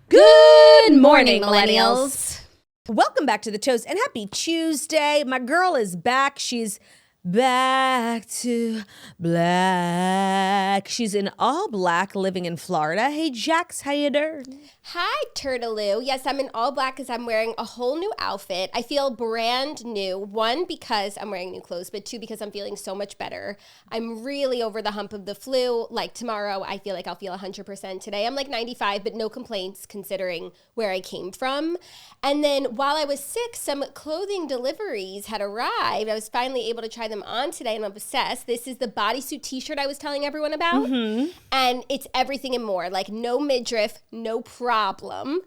Good morning, millennials. Welcome back to the Toast and happy Tuesday. My girl is back. She's back to black. She's in all black living in Florida. Hey, Jax, how you doing? Hi, Turtaloo. Yes, I'm in all black because I'm wearing a whole new outfit. I feel brand new. One, because I'm wearing new clothes, but two, because I'm feeling so much better. I'm really over the hump of the flu. Like tomorrow, I feel like I'll feel 100%. Today, I'm like 95, but no complaints considering where I came from. And then while I was sick, some clothing deliveries had arrived. I was finally able to try them on today, and I'm obsessed. This is the bodysuit t-shirt I was telling everyone about. And it's everything and more. Like no midriff, no problem.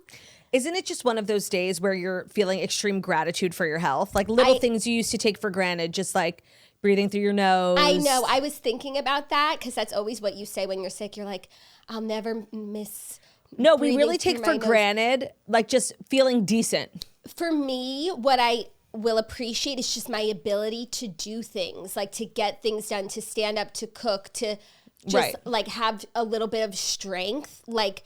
Isn't it just one of those days where you're feeling extreme gratitude for your health? Like little things you used to take for granted, just like breathing through your nose. I know. I was thinking about that because that's always what you say when you're sick. You're like, I'll never miss. No, we really take for granted, like just feeling decent. For me, what I will appreciate is just my ability to do things, like to get things done, to stand up, to cook, to just like have a little bit of strength. Like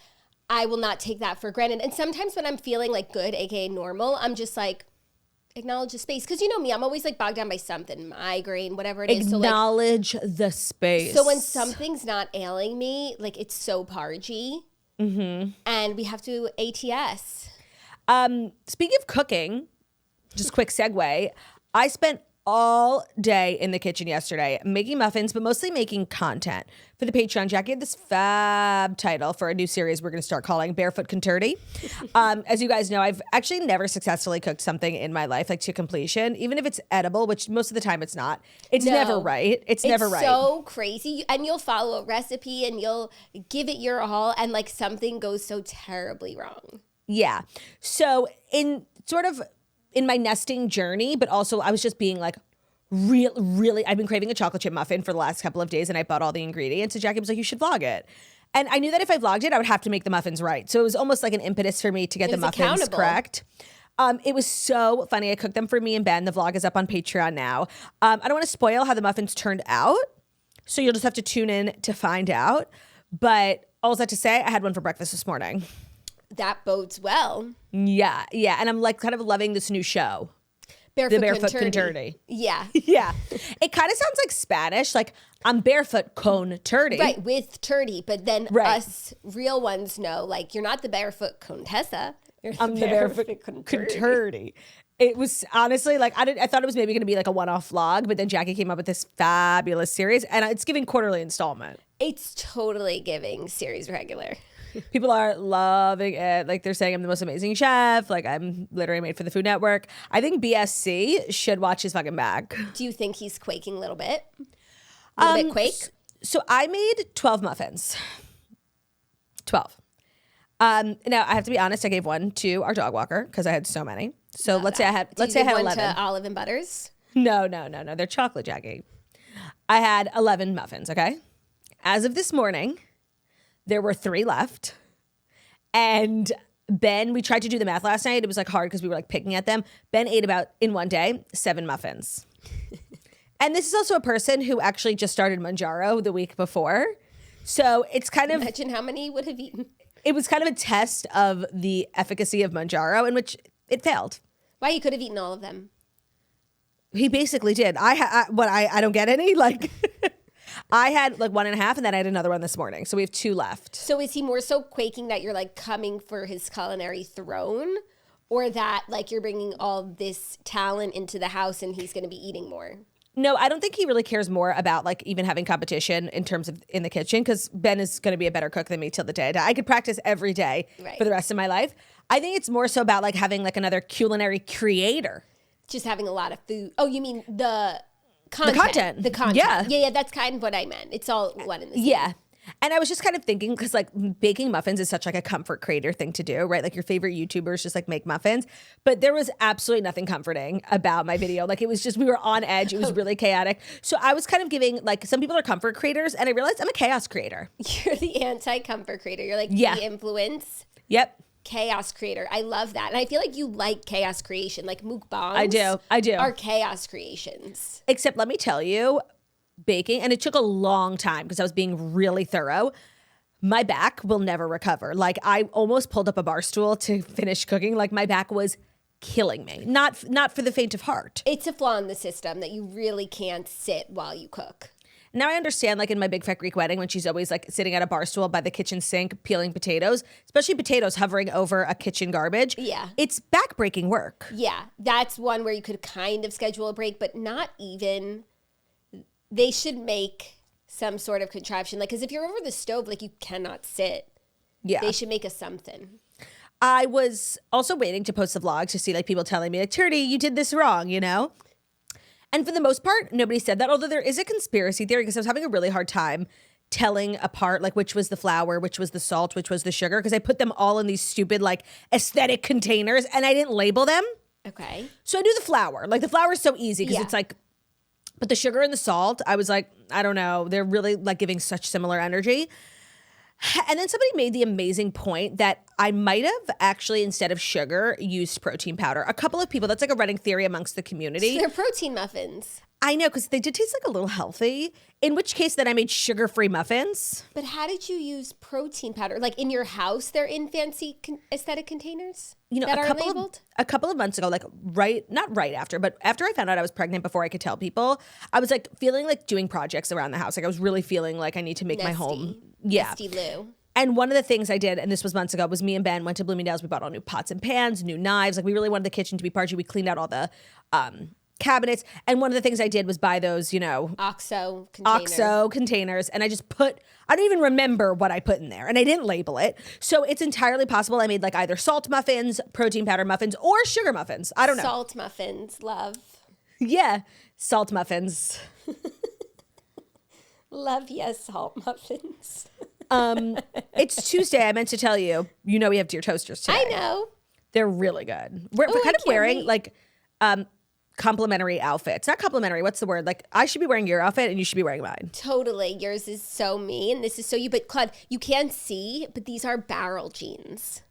I will not take that for granted. And sometimes when I'm feeling like good, aka normal, I'm just like, acknowledge the space. Because you know me, I'm always like bogged down by something, migraine, whatever it is. Acknowledge the space. So when something's not ailing me, like it's so pargy. And we have to ATS. Speaking of cooking, just quick segue, I spent all day in the kitchen yesterday making muffins, but mostly making content for the Patreon. Jackie had this fab title for a new series we're going to start calling Barefoot Conturdy. As you guys know, I've actually never successfully cooked something in my life like to completion, even if it's edible, which most of the time it's not. It's never right. It's never right. It's so crazy. And you'll follow a recipe and you'll give it your all and like something goes so terribly wrong. Yeah. So in my nesting journey, but also I was just being like, really, I've been craving a chocolate chip muffin for the last couple of days and I bought all the ingredients. So Jackie was like, you should vlog it. And I knew that if I vlogged it, I would have to make the muffins right. So it was almost like an impetus for me to get the muffins correct. It was so funny. I cooked them for me and Ben. The vlog is up on Patreon now. I don't want to spoil how the muffins turned out. So you'll just have to tune in to find out. But all that to say, I had one for breakfast this morning. That bodes well. Yeah. And I'm like kind of loving this new show. Barefoot Conturdy. Yeah. Yeah. It kind of sounds like Spanish, like I'm barefoot con turdy. Right, with turdy. But then us real ones know, like, you're not the barefoot contessa. I'm the barefoot conturdy. It was honestly like, I thought it was maybe going to be like a one-off vlog, but then Jackie came up with this fabulous series and it's giving quarterly installment. It's totally giving series regular. People are loving it. Like they're saying I'm the most amazing chef. Like I'm literally made for the Food Network. I think BSC should watch his fucking back. Do you think he's quaking a little bit? A little bit quake? So I made 12 muffins. 12. Now I have to be honest. I gave one to our dog walker because I had so many. So let's say I had 11. One to Olive and Butters? No. They're chocolate, Jackie. I had 11 muffins. Okay. As of this morning, there were 3 left. And Ben, we tried to do the math last night. It was like hard because we were like picking at them. Ben ate about, in one day, 7 muffins. And this is also a person who actually just started Manjaro the week before. So it's kind of... Imagine how many would have eaten. It was kind of a test of the efficacy of Manjaro in which it failed. Why? You could have eaten all of them. He basically did. I don't get any. Like... I had like 1.5 and then I had another one this morning. So we have 2 left. So is he more so quaking that you're like coming for his culinary throne, or that like you're bringing all this talent into the house and he's going to be eating more? No, I don't think he really cares more about like even having competition in terms of in the kitchen, because Ben is going to be a better cook than me till the day I die. I could practice every day for the rest of my life. I think it's more so about like having like another culinary creator. Just having a lot of food. Oh, you mean the content. The content. Yeah, that's kind of what I meant. It's all one in the same. Yeah. And I was just kind of thinking, because like baking muffins is such like a comfort creator thing to do, right? Like your favorite YouTubers just like make muffins. But there was absolutely nothing comforting about my video. Like it was just, we were on edge. It was really chaotic. So I was kind of giving, like, some people are comfort creators and I realized I'm a chaos creator. You're the anti-comfort creator. You're like the influence. Yep. Chaos creator. I love that. And I feel like you like chaos creation. Like mukbangs. I do. Are chaos creations. Except let me tell you, baking, and it took a long time because I was being really thorough. my back will never recover. Like I almost pulled up a bar stool to finish cooking. Like my back was killing me. Not for the faint of heart. It's a flaw in the system that you really can't sit while you cook. Now I understand, like in my big fat Greek wedding, when she's always like sitting at a bar stool by the kitchen sink peeling potatoes, especially potatoes hovering over a kitchen garbage. Yeah. It's backbreaking work. Yeah, that's one where you could kind of schedule a break, but not even. They should make some sort of contraption. Like, because if you're over the stove, like you cannot sit. Yeah. They should make a something. I was also waiting to post the vlog to see like people telling me like, Turdy, you did this wrong, you know? And for the most part, nobody said that, although there is a conspiracy theory because I was having a really hard time telling apart like which was the flour, which was the salt, which was the sugar, because I put them all in these stupid like aesthetic containers and I didn't label them. Okay. So I do the flour. Like the flour is so easy because it's like, but the sugar and the salt, I was like, I don't know. They're really like giving such similar energy. And then somebody made the amazing point that I might have actually, instead of sugar, used protein powder. A couple of people, that's like a running theory amongst the community. So they're protein muffins. I know, because they did taste like a little healthy, in which case then I made sugar-free muffins. But how did you use protein powder? Like in your house, they're in fancy aesthetic containers that are labeled? A couple of months ago, like not right after, but after I found out I was pregnant before I could tell people, I was like feeling like doing projects around the house. Like I was really feeling like I need to make my home. Yeah. Nesty Lou. And one of the things I did, and this was months ago, was me and Ben went to Bloomingdale's. We bought all new pots and pans, new knives. Like we really wanted the kitchen to be party. We cleaned out all the cabinets. And one of the things I did was buy those, you know, OXO containers. And I just I don't even remember what I put in there. And I didn't label it. So it's entirely possible I made like either salt muffins, protein powder muffins, or sugar muffins. I don't know. Salt muffins, love. Yeah, salt muffins. Love, yes, salt muffins. It's Tuesday. I meant to tell you. You know we have deer toasters today. I know. They're really good. We're kind of wearing like complimentary outfits. Not complimentary. What's the word? Like I should be wearing your outfit and you should be wearing mine. Totally. Yours is so me and this is so you. But Claude, you can't see, but these are barrel jeans.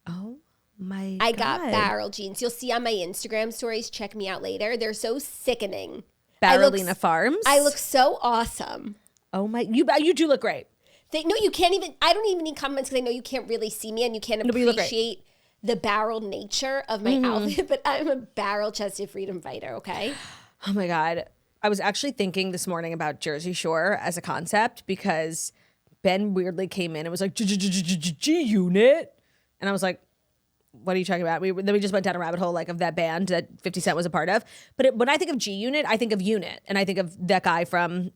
Oh my I God. got barrel jeans. You'll see on my Instagram stories. Check me out later. They're so sickening. Barrelina Farms. I look so awesome. Oh my, you do look great. No, you can't even, I don't even need compliments because I know you can't really see me and you can't appreciate the barrel nature of my outfit, but I'm a barrel-chested freedom fighter, okay? Oh my God. I was actually thinking this morning about Jersey Shore as a concept because Ben weirdly came in and was like, G-Unit. And I was like, what are you talking about? Then we just went down a rabbit hole like of that band that 50 Cent was a part of. But when I think of G-Unit, I think of Unit. And I think of that guy from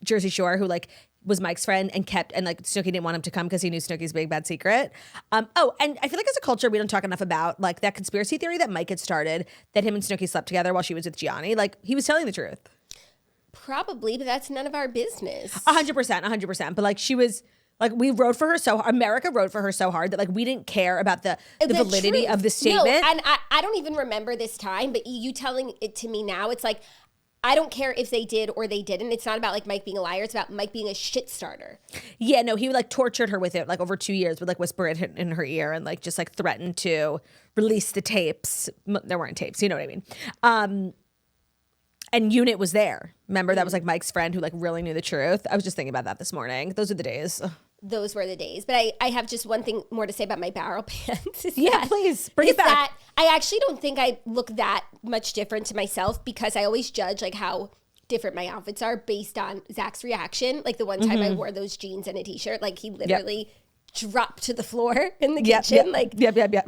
Jersey Shore who like was Mike's friend and like Snooki didn't want him to come because he knew Snooki's big bad secret. And I feel like as a culture we don't talk enough about like that conspiracy theory that Mike had started that him and Snooki slept together while she was with Gianni. Like he was telling the truth. Probably, but that's none of our business. 100%. But like she was like we wrote for her America wrote for her so hard that like we didn't care about the validity truth. of the statement. No, and I don't even remember this time, but you telling it to me now, it's like I don't care if they did or they didn't. It's not about like Mike being a liar. It's about Mike being a shit starter. Yeah, no, he like tortured her with it like over 2 years, would like whisper it in her ear and like just like threatened to release the tapes. There weren't tapes, you know what I mean? And Unit was there. Remember that was like Mike's friend who like really knew the truth. I was just thinking about that this morning. Those are the days. Those were the days. But I have just one thing more to say about my barrel pants. Yeah, please bring it back. That I actually don't think I look that much different to myself because I always judge like how different my outfits are based on Zach's reaction. Like the one time I wore those jeans and a t-shirt, like he literally dropped to the floor in the kitchen. Yep.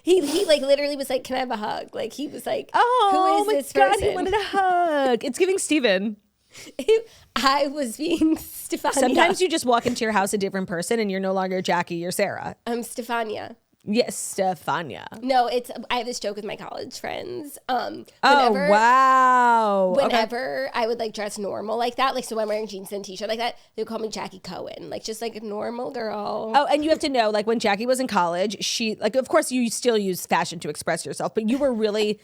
He like literally was like, "Can I have a hug?" Like he was like, "Oh, who is this God, person?" he wanted a hug. It's giving Steven. I was being Stefania. Sometimes you just walk into your house a different person and you're no longer Jackie, you're Sarah. I'm Stefania. Yes, Stefania. No, I have this joke with my college friends. Oh, wow. Whenever I would like dress normal like that, like so I'm wearing jeans and a t-shirt like that, they would call me Jackie Cohen, like just like a normal girl. Oh, and you have to know, like when Jackie was in college, she like, of course you still use fashion to express yourself, but you were really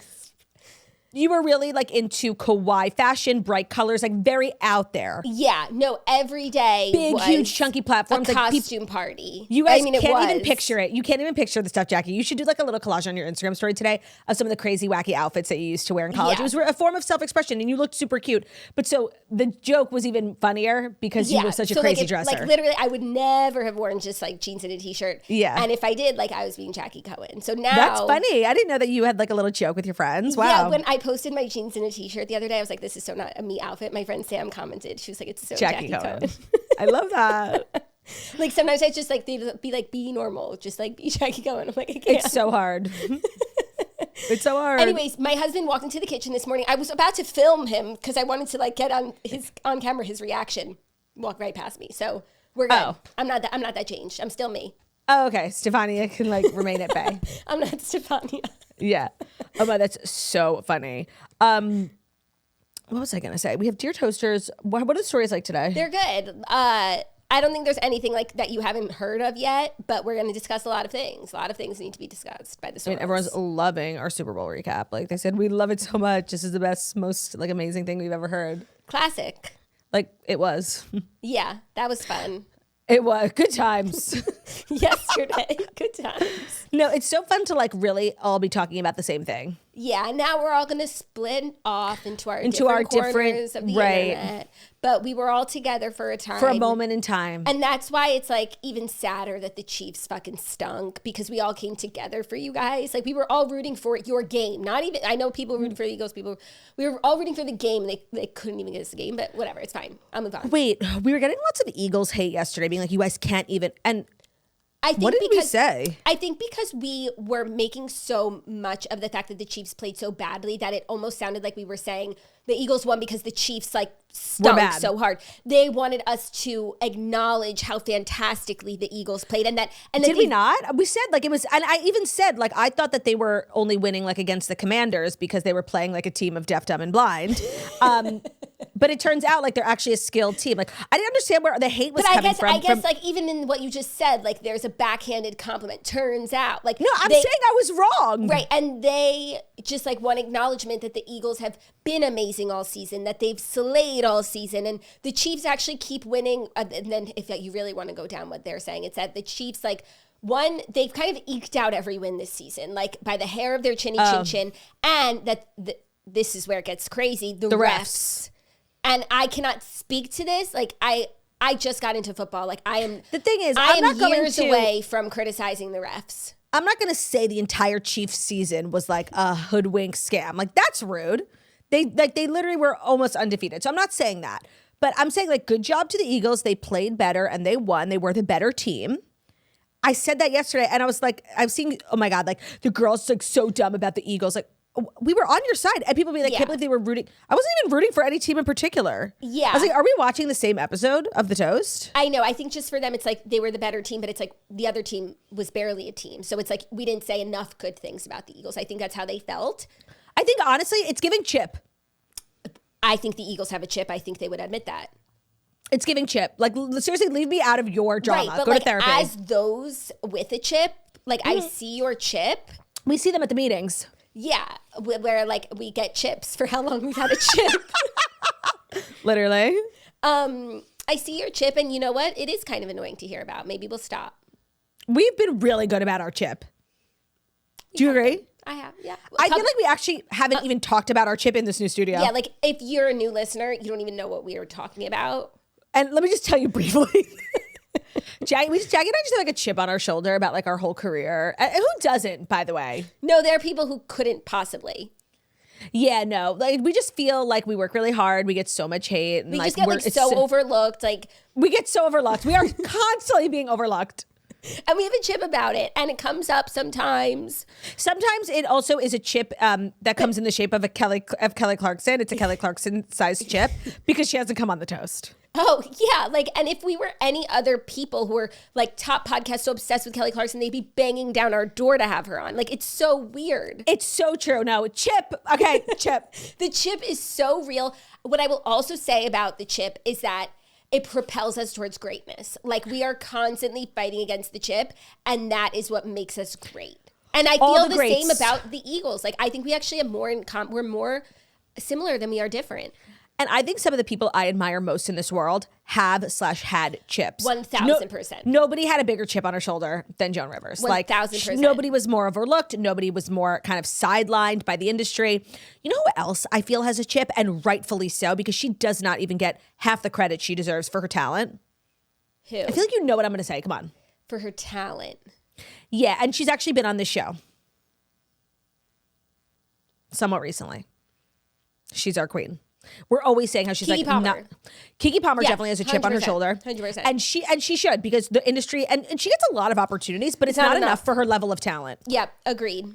You were really like into kawaii fashion, bright colors, like very out there. Yeah, no, every day Big, was huge, chunky platforms. a like costume party. You guys I mean, can't even picture it. You can't even picture the stuff, Jackie. You should do like a little collage on your Instagram story today of some of the crazy, wacky outfits that you used to wear in college. Yeah. It was a form of self-expression, and you looked super cute. But so the joke was even funnier because you were such a crazy dresser. Like literally, I would never have worn just like jeans and a t-shirt. Yeah. And if I did, like I was being Jackie Cohen. So now that's funny. I didn't know that you had like a little joke with your friends. Wow. Yeah, when I posted my jeans and a t-shirt the other day, I was like, this is so not a me outfit. My friend Sam commented. She was like, it's so Jackie Cohen. I love that. Like sometimes I just like they'd be like, be normal, just like be Jackie Cohen. I'm like, I can't. It's so hard. It's so hard. Anyways, my husband walked into the kitchen this morning. I was about to film him because I wanted to like get on camera his reaction. Walk right past me. So we're good. Oh. I'm not that changed. I'm still me. Oh, okay. Stefania can like remain at bay. I'm not Stefania. Yeah. Oh my, that's so funny. What was I gonna say? We have dear toasters. What are the stories like today? They're good. I don't think there's anything like that you haven't heard of yet, but we're going to discuss a lot of things. A lot of things need to be discussed by the Sorors. I mean, everyone's loving our Super Bowl recap. Like they said, we love it so much. This is the best, most like amazing thing we've ever heard. Classic. Like it was. Yeah, that was fun. It was good times. Yesterday, good times. No, it's so fun to like really all be talking about the same thing. Yeah, now we're all going to split off into our different corners of the internet. But we were all together for a time. For a moment in time. And that's why it's like even sadder that the Chiefs fucking stunk because we all came together for you guys. Like we were all rooting for your game. Not even, I know people rooting for the Eagles. We were all rooting for the game. They couldn't even get us the game, but whatever. It's fine. I'll move on. Wait, we were getting lots of Eagles hate yesterday being like, you guys can't even. And I think what did we say? I think because we were making so much of the fact that the Chiefs played so badly that it almost sounded like we were saying the Eagles won because the Chiefs like stunk so hard. They wanted us to acknowledge how fantastically the Eagles played, and did we not? We said like it was, and I even said like I thought that they were only winning like against the Commanders because they were playing like a team of deaf, dumb, and blind. But it turns out like they're actually a skilled team. Like I didn't understand where the hate was coming from. I guess like even in what you just said, like there's a backhanded compliment. Turns out, like no, I'm saying I was wrong, right? And they just like one acknowledgement that the Eagles have been amazing all season, that they've slayed all season, and the Chiefs actually keep winning. And then if you really want to go down what they're saying, it's that the Chiefs like. One, they've kind of eked out every win this season, like by the hair of their chinny chin, and that this is where it gets crazy. The refs. And I cannot speak to this. Like I just got into football. Like I am. The thing is, I am years away from criticizing the refs. I'm not going to say the entire Chiefs season was like a hoodwink scam. Like that's rude. They literally were almost undefeated. So I'm not saying that, but I'm saying like good job to the Eagles. They played better and they won. They were the better team. I said that yesterday, and I was like, I've seen. Oh my god, like the girls like so dumb about the Eagles. Like we were on your side, and people be like, can't believe they were rooting. I wasn't even rooting for any team in particular. Yeah, I was like, are we watching the same episode of The Toast? I know. I think just for them, it's like they were the better team, but it's like the other team was barely a team. So it's like we didn't say enough good things about the Eagles. I think that's how they felt. I think honestly, it's giving chip. I think the Eagles have a chip. I think they would admit that. It's giving chip. Like seriously, leave me out of your drama. Right, but go like to therapy. as those with a chip, like I see your chip. We see them at the meetings. Yeah, where like we get chips for how long we've had a chip. Literally. I see your chip, and you know what? It is kind of annoying to hear about. Maybe we'll stop. We've been really good about our chip. Do you agree? I have, yeah. I feel like we actually haven't even talked about our chip in this new studio. Yeah, like if you're a new listener, you don't even know what we are talking about. And let me just tell you briefly. Jackie and I just have like a chip on our shoulder about like our whole career. And who doesn't, by the way? No, there are people who couldn't possibly. Yeah, no. Like we just feel like we work really hard. We get so much hate. And we like, just get like so overlooked. Like we get so overlooked. We are constantly being overlooked. And we have a chip about it, and it comes up sometimes. Sometimes it also is a chip that comes in the shape of Kelly Clarkson. It's a Kelly Clarkson sized chip because she hasn't come on the toast. Oh, yeah. Like, and if we were any other people who were like top podcasts so obsessed with Kelly Clarkson, they'd be banging down our door to have her on. Like, it's so weird. It's so true. No, chip. Okay, chip. The chip is so real. What I will also say about the chip is that it propels us towards greatness. Like we are constantly fighting against the chip, and that is what makes us great. And I all feel the greats. same about the Eagles. Like, I think we actually have more in we're more similar than we are different. And I think some of the people I admire most in this world have/had chips. 1,000%. Nobody had a bigger chip on her shoulder than Joan Rivers. 1,000%. Nobody was more overlooked. Nobody was more kind of sidelined by the industry. You know who else I feel has a chip, and rightfully so, because she does not even get half the credit she deserves for her talent? Who? I feel like you know what I'm going to say. Come on. For her talent. Yeah, and she's actually been on this show somewhat recently. She's our queen. We're always saying how she's Keke Palmer. Keke Palmer definitely has a chip on her 100%, shoulder. 100%. And she should, because the industry, and she gets a lot of opportunities, but it's not enough for her level of talent. Yep, agreed.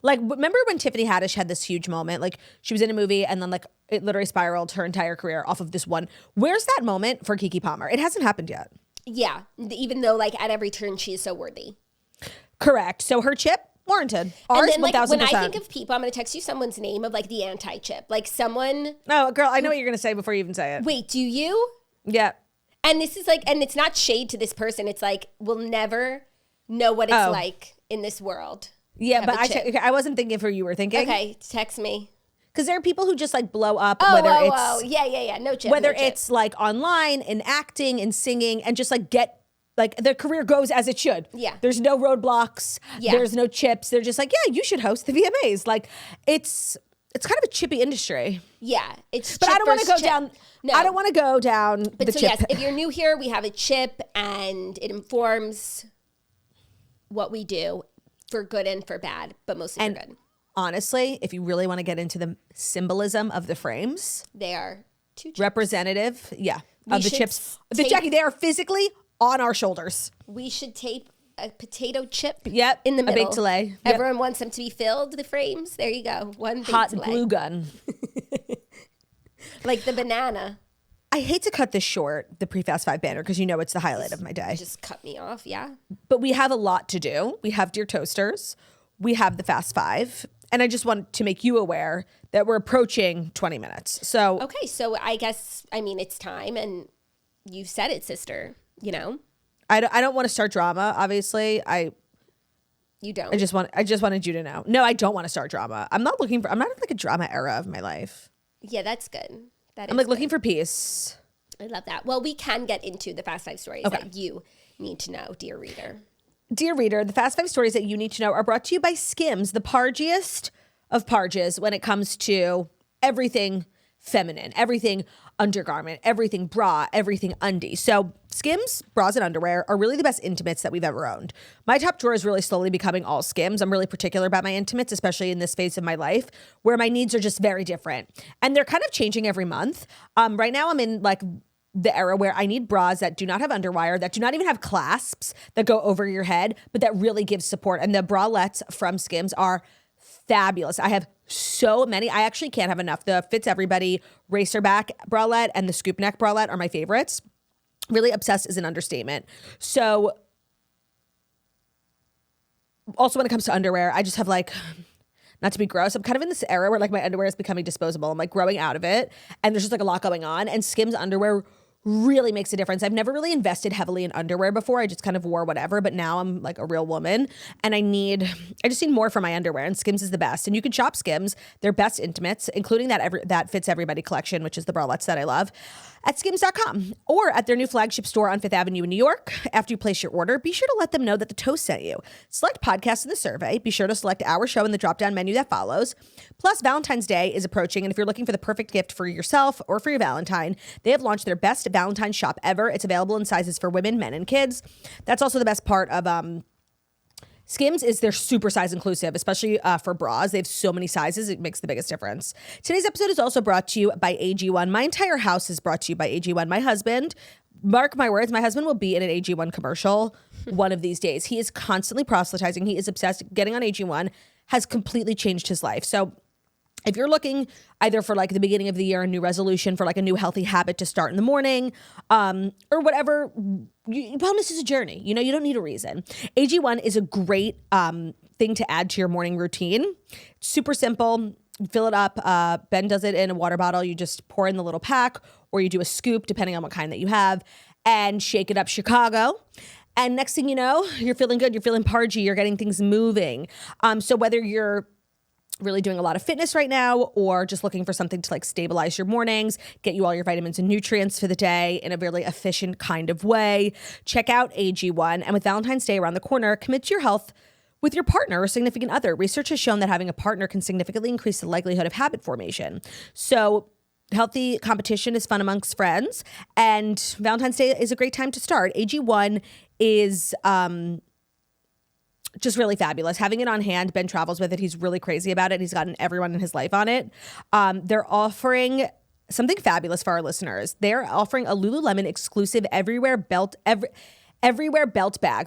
Like, remember when Tiffany Haddish had this huge moment? Like, she was in a movie and then like it literally spiraled her entire career off of this one. Where's that moment for Keke Palmer? It hasn't happened yet. Yeah, even though like at every turn she is so worthy. Correct. So her chip, warranted. Ours, And then, like, 1,000%. when I think of people, I'm going to text you someone's name of, like, the anti-chip. Like, someone... No, girl, I know what you're going to say before you even say it. Wait, do you? Yeah. And this is, like... And it's not shade to this person. It's, like, we'll never know what it's like in this world. Yeah, but I wasn't thinking of who you were thinking. Okay, text me. Because there are people who just, like, blow up, Oh, it's... No chip, Whether no chip. it's, like, online, in acting, in singing, and just, like, like, their career goes as it should. Yeah. There's no roadblocks. Yeah. There's no chips. They're just like, yeah, you should host the VMAs. Like, it's kind of a chippy industry. Yeah, it's but chip I don't want to go versus chip. down. No. I don't want to go down But the so chip. yes, if you're new here, we have a chip and it informs what we do for good and for bad, but mostly for good. Honestly, if you really want to get into the symbolism of the frames, they are two chips. Representative, of the chips. Jackie, they are physically on our shoulders. We should tape a potato chip Yep, in the middle. A big delay. Yep. Everyone wants them to be filled, the frames. There you go. One big hot delay. glue gun. Like the banana. I hate to cut this short, the Pre-Fast 5 banner, because you know it's the highlight of my day. Just cut me off, yeah. But we have a lot to do. We have Dear Toasters. We have the Fast 5. And I just want to make you aware that we're approaching 20 minutes. So okay, so I guess, it's time, and you said it, sister. You know, I don't want to start drama. Obviously, you don't. I just wanted you to know. No, I don't want to start drama. I'm not in like a drama era of my life. Yeah, that's good. I'm like looking for peace. I love that. Well, we can get into the Fast 5 stories that you need to know, dear reader. Dear reader, the Fast 5 stories that you need to know are brought to you by Skims, the pargiest of parges when it comes to everything feminine, everything undergarment, everything bra, everything undie. So Skims bras and underwear are really the best intimates that we've ever owned. My top drawer is really slowly becoming all Skims. I'm really particular about my intimates, especially in this phase of my life where my needs are just very different. And they're kind of changing every month. Right now I'm in like the era where I need bras that do not have underwire, that do not even have clasps that go over your head, but that really give support. And the bralettes from Skims are fabulous. I have so many. I actually can't have enough. The Fits Everybody Racerback bralette and the Scoop Neck bralette are my favorites. Really obsessed is an understatement. So also when it comes to underwear, I just have like, not to be gross, I'm kind of in this era where like my underwear is becoming disposable. I'm like growing out of it and there's just like a lot going on, and Skims underwear really makes a difference. I've never really invested heavily in underwear before. I just kind of wore whatever, but now I'm like a real woman and I just need more for my underwear, and Skims is the best. And you can shop Skims, their best intimates, including that Fits Everybody collection, which is the bralettes that I love, at skims.com or at their new flagship store on Fifth Avenue in New York. After you place your order, be sure to let them know that the Toast sent you. Select podcasts in the survey. Be sure to select our show in the drop-down menu that follows. Plus, Valentine's Day is approaching, and if you're looking for the perfect gift for yourself or for your Valentine, they have launched their best Valentine's shop ever. It's available in sizes for women, men, and kids. That's also the best part of Skims is they're super size inclusive, especially for bras. They have so many sizes. It makes the biggest difference. Today's episode is also brought to you by AG1. My entire house is brought to you by AG1. My husband, mark my words, my husband will be in an AG1 commercial one of these days. He is constantly proselytizing. He is obsessed. Getting on AG1 has completely changed his life. So if you're looking either for like the beginning of the year, a new resolution for like a new healthy habit to start in the morning, or whatever, wellness is a journey. You know, you don't need a reason. AG1 is a great thing to add to your morning routine. Super simple. Fill it up. Ben does it in a water bottle. You just pour in the little pack, or you do a scoop, depending on what kind that you have, and shake it up Chicago. And next thing you know, you're feeling good, you're feeling pargy, you're getting things moving. So whether you're really doing a lot of fitness right now or just looking for something to like stabilize your mornings, get you all your vitamins and nutrients for the day in a really efficient kind of way, check out AG1. And with Valentine's Day around the corner, commit to your health with your partner or significant other. Research has shown that having a partner can significantly increase the likelihood of habit formation. So healthy competition is fun amongst friends, and Valentine's Day is a great time to start. AG1 is just really fabulous. Having it on hand, Ben travels with it. He's really crazy about it. He's gotten everyone in his life on it. They're offering something fabulous for our listeners. They're offering a Lululemon exclusive everywhere belt bag.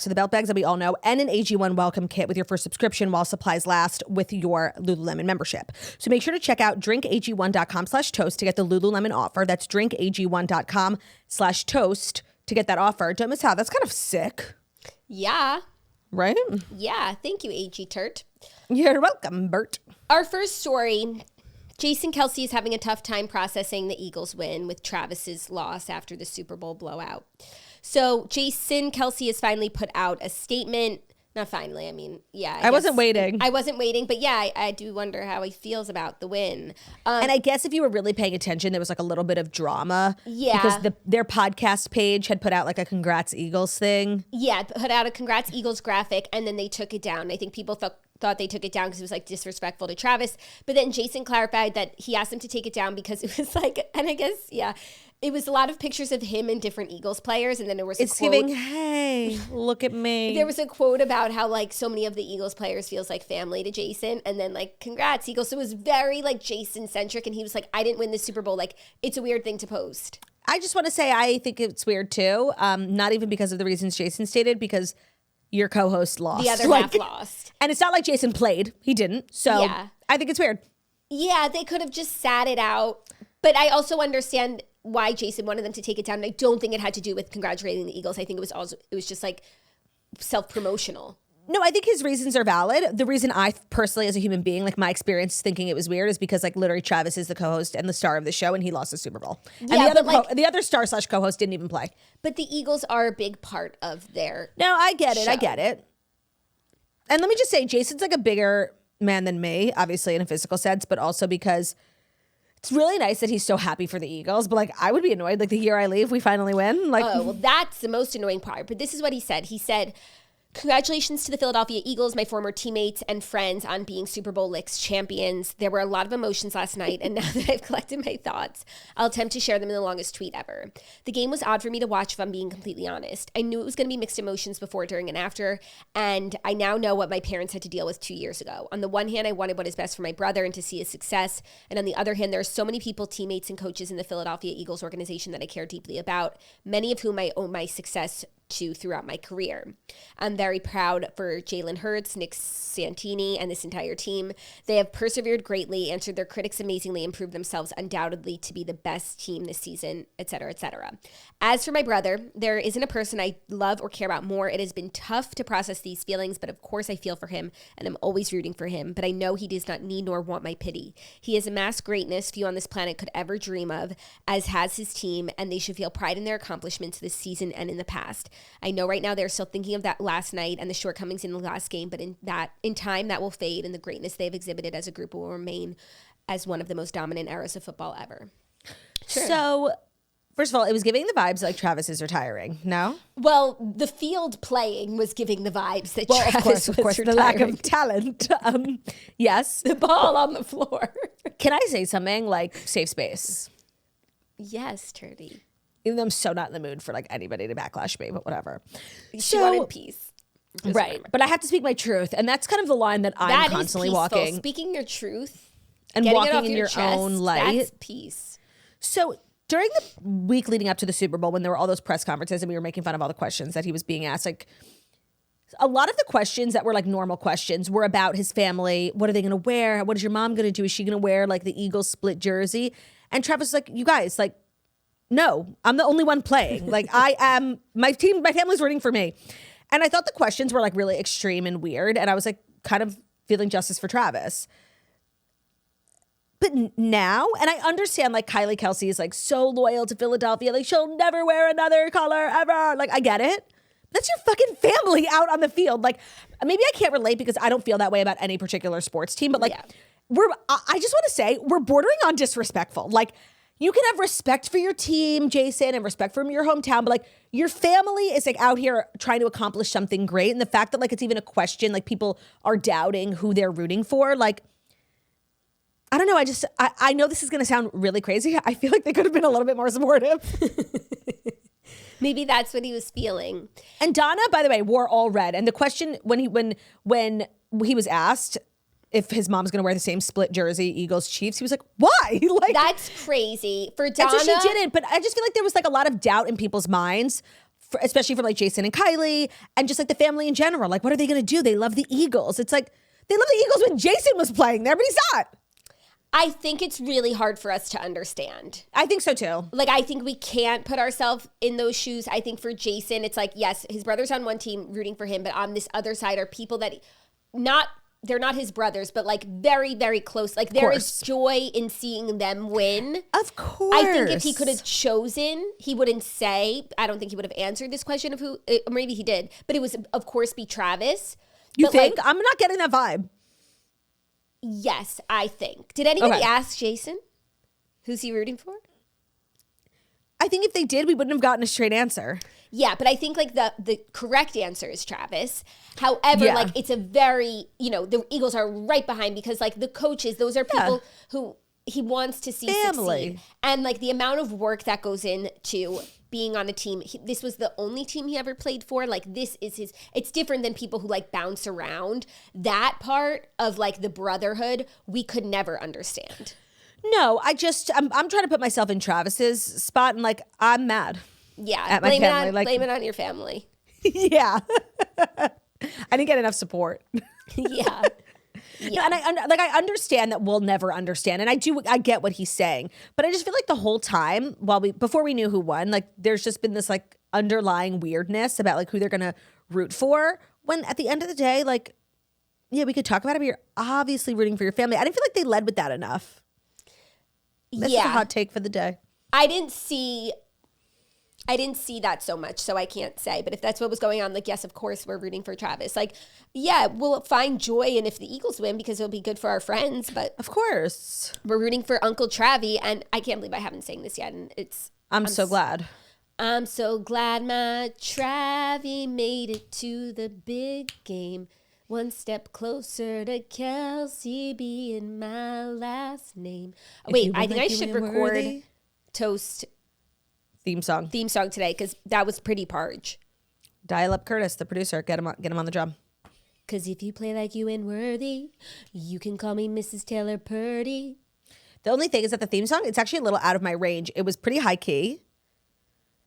So the belt bags that we all know, and an AG1 welcome kit with your first subscription while supplies last with your Lululemon membership. So make sure to check out drinkag1.com/toast to get the Lululemon offer. That's drinkag1.com/toast to get that offer. Don't miss out. That's kind of sick. Yeah. Right? Yeah. Thank you, AG Turt. You're welcome, Bert. Our first story, Jason Kelce is having a tough time processing the Eagles' win with Travis's loss after the Super Bowl blowout. So Jason Kelce has finally put out a statement. Not finally, I mean, yeah. I wasn't waiting. I wasn't waiting, but yeah, I do wonder how he feels about the win. And I guess if you were really paying attention, there was like a little bit of drama. Yeah. Because their podcast page had put out like a Congrats Eagles thing. Yeah, put out a Congrats Eagles graphic, and then they took it down. I think people thought they took it down because it was like disrespectful to Travis. But then Jason clarified that he asked them to take it down because it was like, and I guess, yeah, it was a lot of pictures of him and different Eagles players. And then there was a quote. Giving, hey, look at me. There was a quote about how like so many of the Eagles players feels like family to Jason. And then like, congrats Eagles. So it was very like Jason centric. And he was like, I didn't win the Super Bowl. Like, it's a weird thing to post. I just want to say I think it's weird too. Not even because of the reasons Jason stated, because your co-host lost. The other half lost. And it's not like Jason played. He didn't. So yeah. I think it's weird. Yeah, they could have just sat it out. But I also understand why Jason wanted them to take it down. And I don't think it had to do with congratulating the Eagles. I think it was just like self-promotional. No, I think his reasons are valid. The reason I personally, as a human being, like my experience thinking it was weird is because like literally Travis is the co-host and the star of the show, and he lost the Super Bowl. And yeah, the other star / co-host didn't even play. But the Eagles are a big part of their No, I get it. show. I get it. And let me just say, Jason's like a bigger man than me, obviously in a physical sense, but also because it's really nice that he's so happy for the Eagles. But like, I would be annoyed like the year I leave, we finally win. Like, oh, well, that's the most annoying part. But this is what he said. He said, congratulations to the Philadelphia Eagles, my former teammates and friends, on being Super Bowl Licks champions. There were a lot of emotions last night, and now that I've collected my thoughts, I'll attempt to share them in the longest tweet ever. The game was odd for me to watch, if I'm being completely honest. I knew it was going to be mixed emotions before, during, and after, and I now know what my parents had to deal with 2 years ago. On the one hand, I wanted what is best for my brother and to see his success, and on the other hand, there are so many people, teammates, and coaches in the Philadelphia Eagles organization that I care deeply about, many of whom I owe my success to throughout my career. I'm very proud for Jalen Hurts, Nick Santini, and this entire team. They have persevered greatly, answered their critics amazingly, and proved themselves undoubtedly to be the best team this season, etc., etc. As for my brother, there isn't a person I love or care about more. It has been tough to process these feelings, but of course I feel for him, and I'm always rooting for him, but I know he does not need nor want my pity. He has amassed greatness few on this planet could ever dream of, as has his team, and they should feel pride in their accomplishments this season and in the past. I know right now they're still thinking of that last night and the shortcomings in the last game, but in time that will fade, and the greatness they've exhibited as a group will remain as one of the most dominant eras of football ever. Sure. So, first of all, it was giving the vibes like Travis is retiring. No? Well, the field playing was giving the vibes that Travis of course, was the lack retiring. of talent. Yes. The ball on the floor. Can I say something like safe space? Yes, Turdy. Even though I'm so not in the mood for like anybody to backlash me, but whatever. She wanted peace. Just right. remember. But I have to speak my truth. And that's kind of the line that I'm That constantly is peaceful. walking. Speaking your truth And getting walking it off in your your chest, own light. That's peace. So during the week leading up to the Super Bowl, when there were all those press conferences and we were making fun of all the questions that he was being asked, like a lot of the questions that were like normal questions were about his family. What are they going to wear? What is your mom going to do? Is she going to wear like the Eagles split jersey? And Travis was like, you guys, like, no, I'm the only one playing. Like my family's rooting for me. And I thought the questions were like really extreme and weird. And I was like kind of feeling justice for Travis. But now, and I understand like Kylie Kelce is like so loyal to Philadelphia. Like she'll never wear another color ever. Like I get it. that's your fucking family out on the field. Like, maybe I can't relate because I don't feel that way about any particular sports team, but like, I just want to say we're bordering on disrespectful. Like, you can have respect for your team, Jason, and respect from your hometown, but like, your family is like out here trying to accomplish something great. And the fact that like it's even a question, like people are doubting who they're rooting for, like, I don't know. I know this is going to sound really crazy. I feel like they could have been a little bit more supportive. Maybe that's what he was feeling. And Donna, by the way, wore all red. And the question when he was asked if his mom's going to wear the same split jersey, Eagles Chiefs, he was like, "Why?" Like, that's crazy for Donna. And so she didn't. But I just feel like there was like a lot of doubt in people's minds, especially from like Jason and Kylie, and just like the family in general. Like, what are they going to do? They love the Eagles. It's like they love the Eagles when Jason was playing there, but he's not. I think it's really hard for us to understand. I think so too. Like, I think we can't put ourselves in those shoes. I think for Jason, it's like, yes, his brother's on one team rooting for him, but on this other side are people that they're not his brothers, but like very, very close. Like, there is joy in seeing them win. Of course. I think if he could have chosen, he wouldn't say, I don't think he would have answered this question of who, maybe he did, but it was, of course, be Travis. You but think? Like, I'm not getting that vibe. Yes, I think. Did anybody ask Jason? Who's he rooting for? I think if they did, we wouldn't have gotten a straight answer. Yeah, but I think like the correct answer is Travis. However, like it's a very, the Eagles are right behind because like the coaches, those are people who he wants to see succeed. And like the amount of work that goes into being on a team, this was the only team he ever played for. Like this is it's different than people who like bounce around. That part of like the brotherhood, we could never understand. No, I'm trying to put myself in Travis's spot and like, I'm mad. Yeah, at my family. Blame it on your family. Yeah. I didn't get enough support. Yeah. No, and I understand that we'll never understand. And I get what he's saying. But I just feel like the whole time before we knew who won, like there's just been this like underlying weirdness about like who they're going to root for. When at the end of the day, like, yeah, we could talk about it, but you're obviously rooting for your family. I didn't feel like they led with that enough. That's just a hot take for the day. I didn't see that so much, so I can't say. But if that's what was going on, like, yes, of course, we're rooting for Travis. Like, yeah, we'll find joy in if the Eagles win because it'll be good for our friends. But of course, we're rooting for Uncle Travi, and I can't believe I haven't sang this yet. And I'm so glad. I'm so glad my Travi made it to the big game. One step closer to Kelce being my last name. Wait, I think I should record Toast theme song today because that was pretty Parge. Dial up Curtis, the producer. Get him on the drum. Because if you play like you ain't worthy, you can call me Mrs. Taylor Purdy. The only thing is that the theme song, it's actually a little out of my range. It was pretty high key.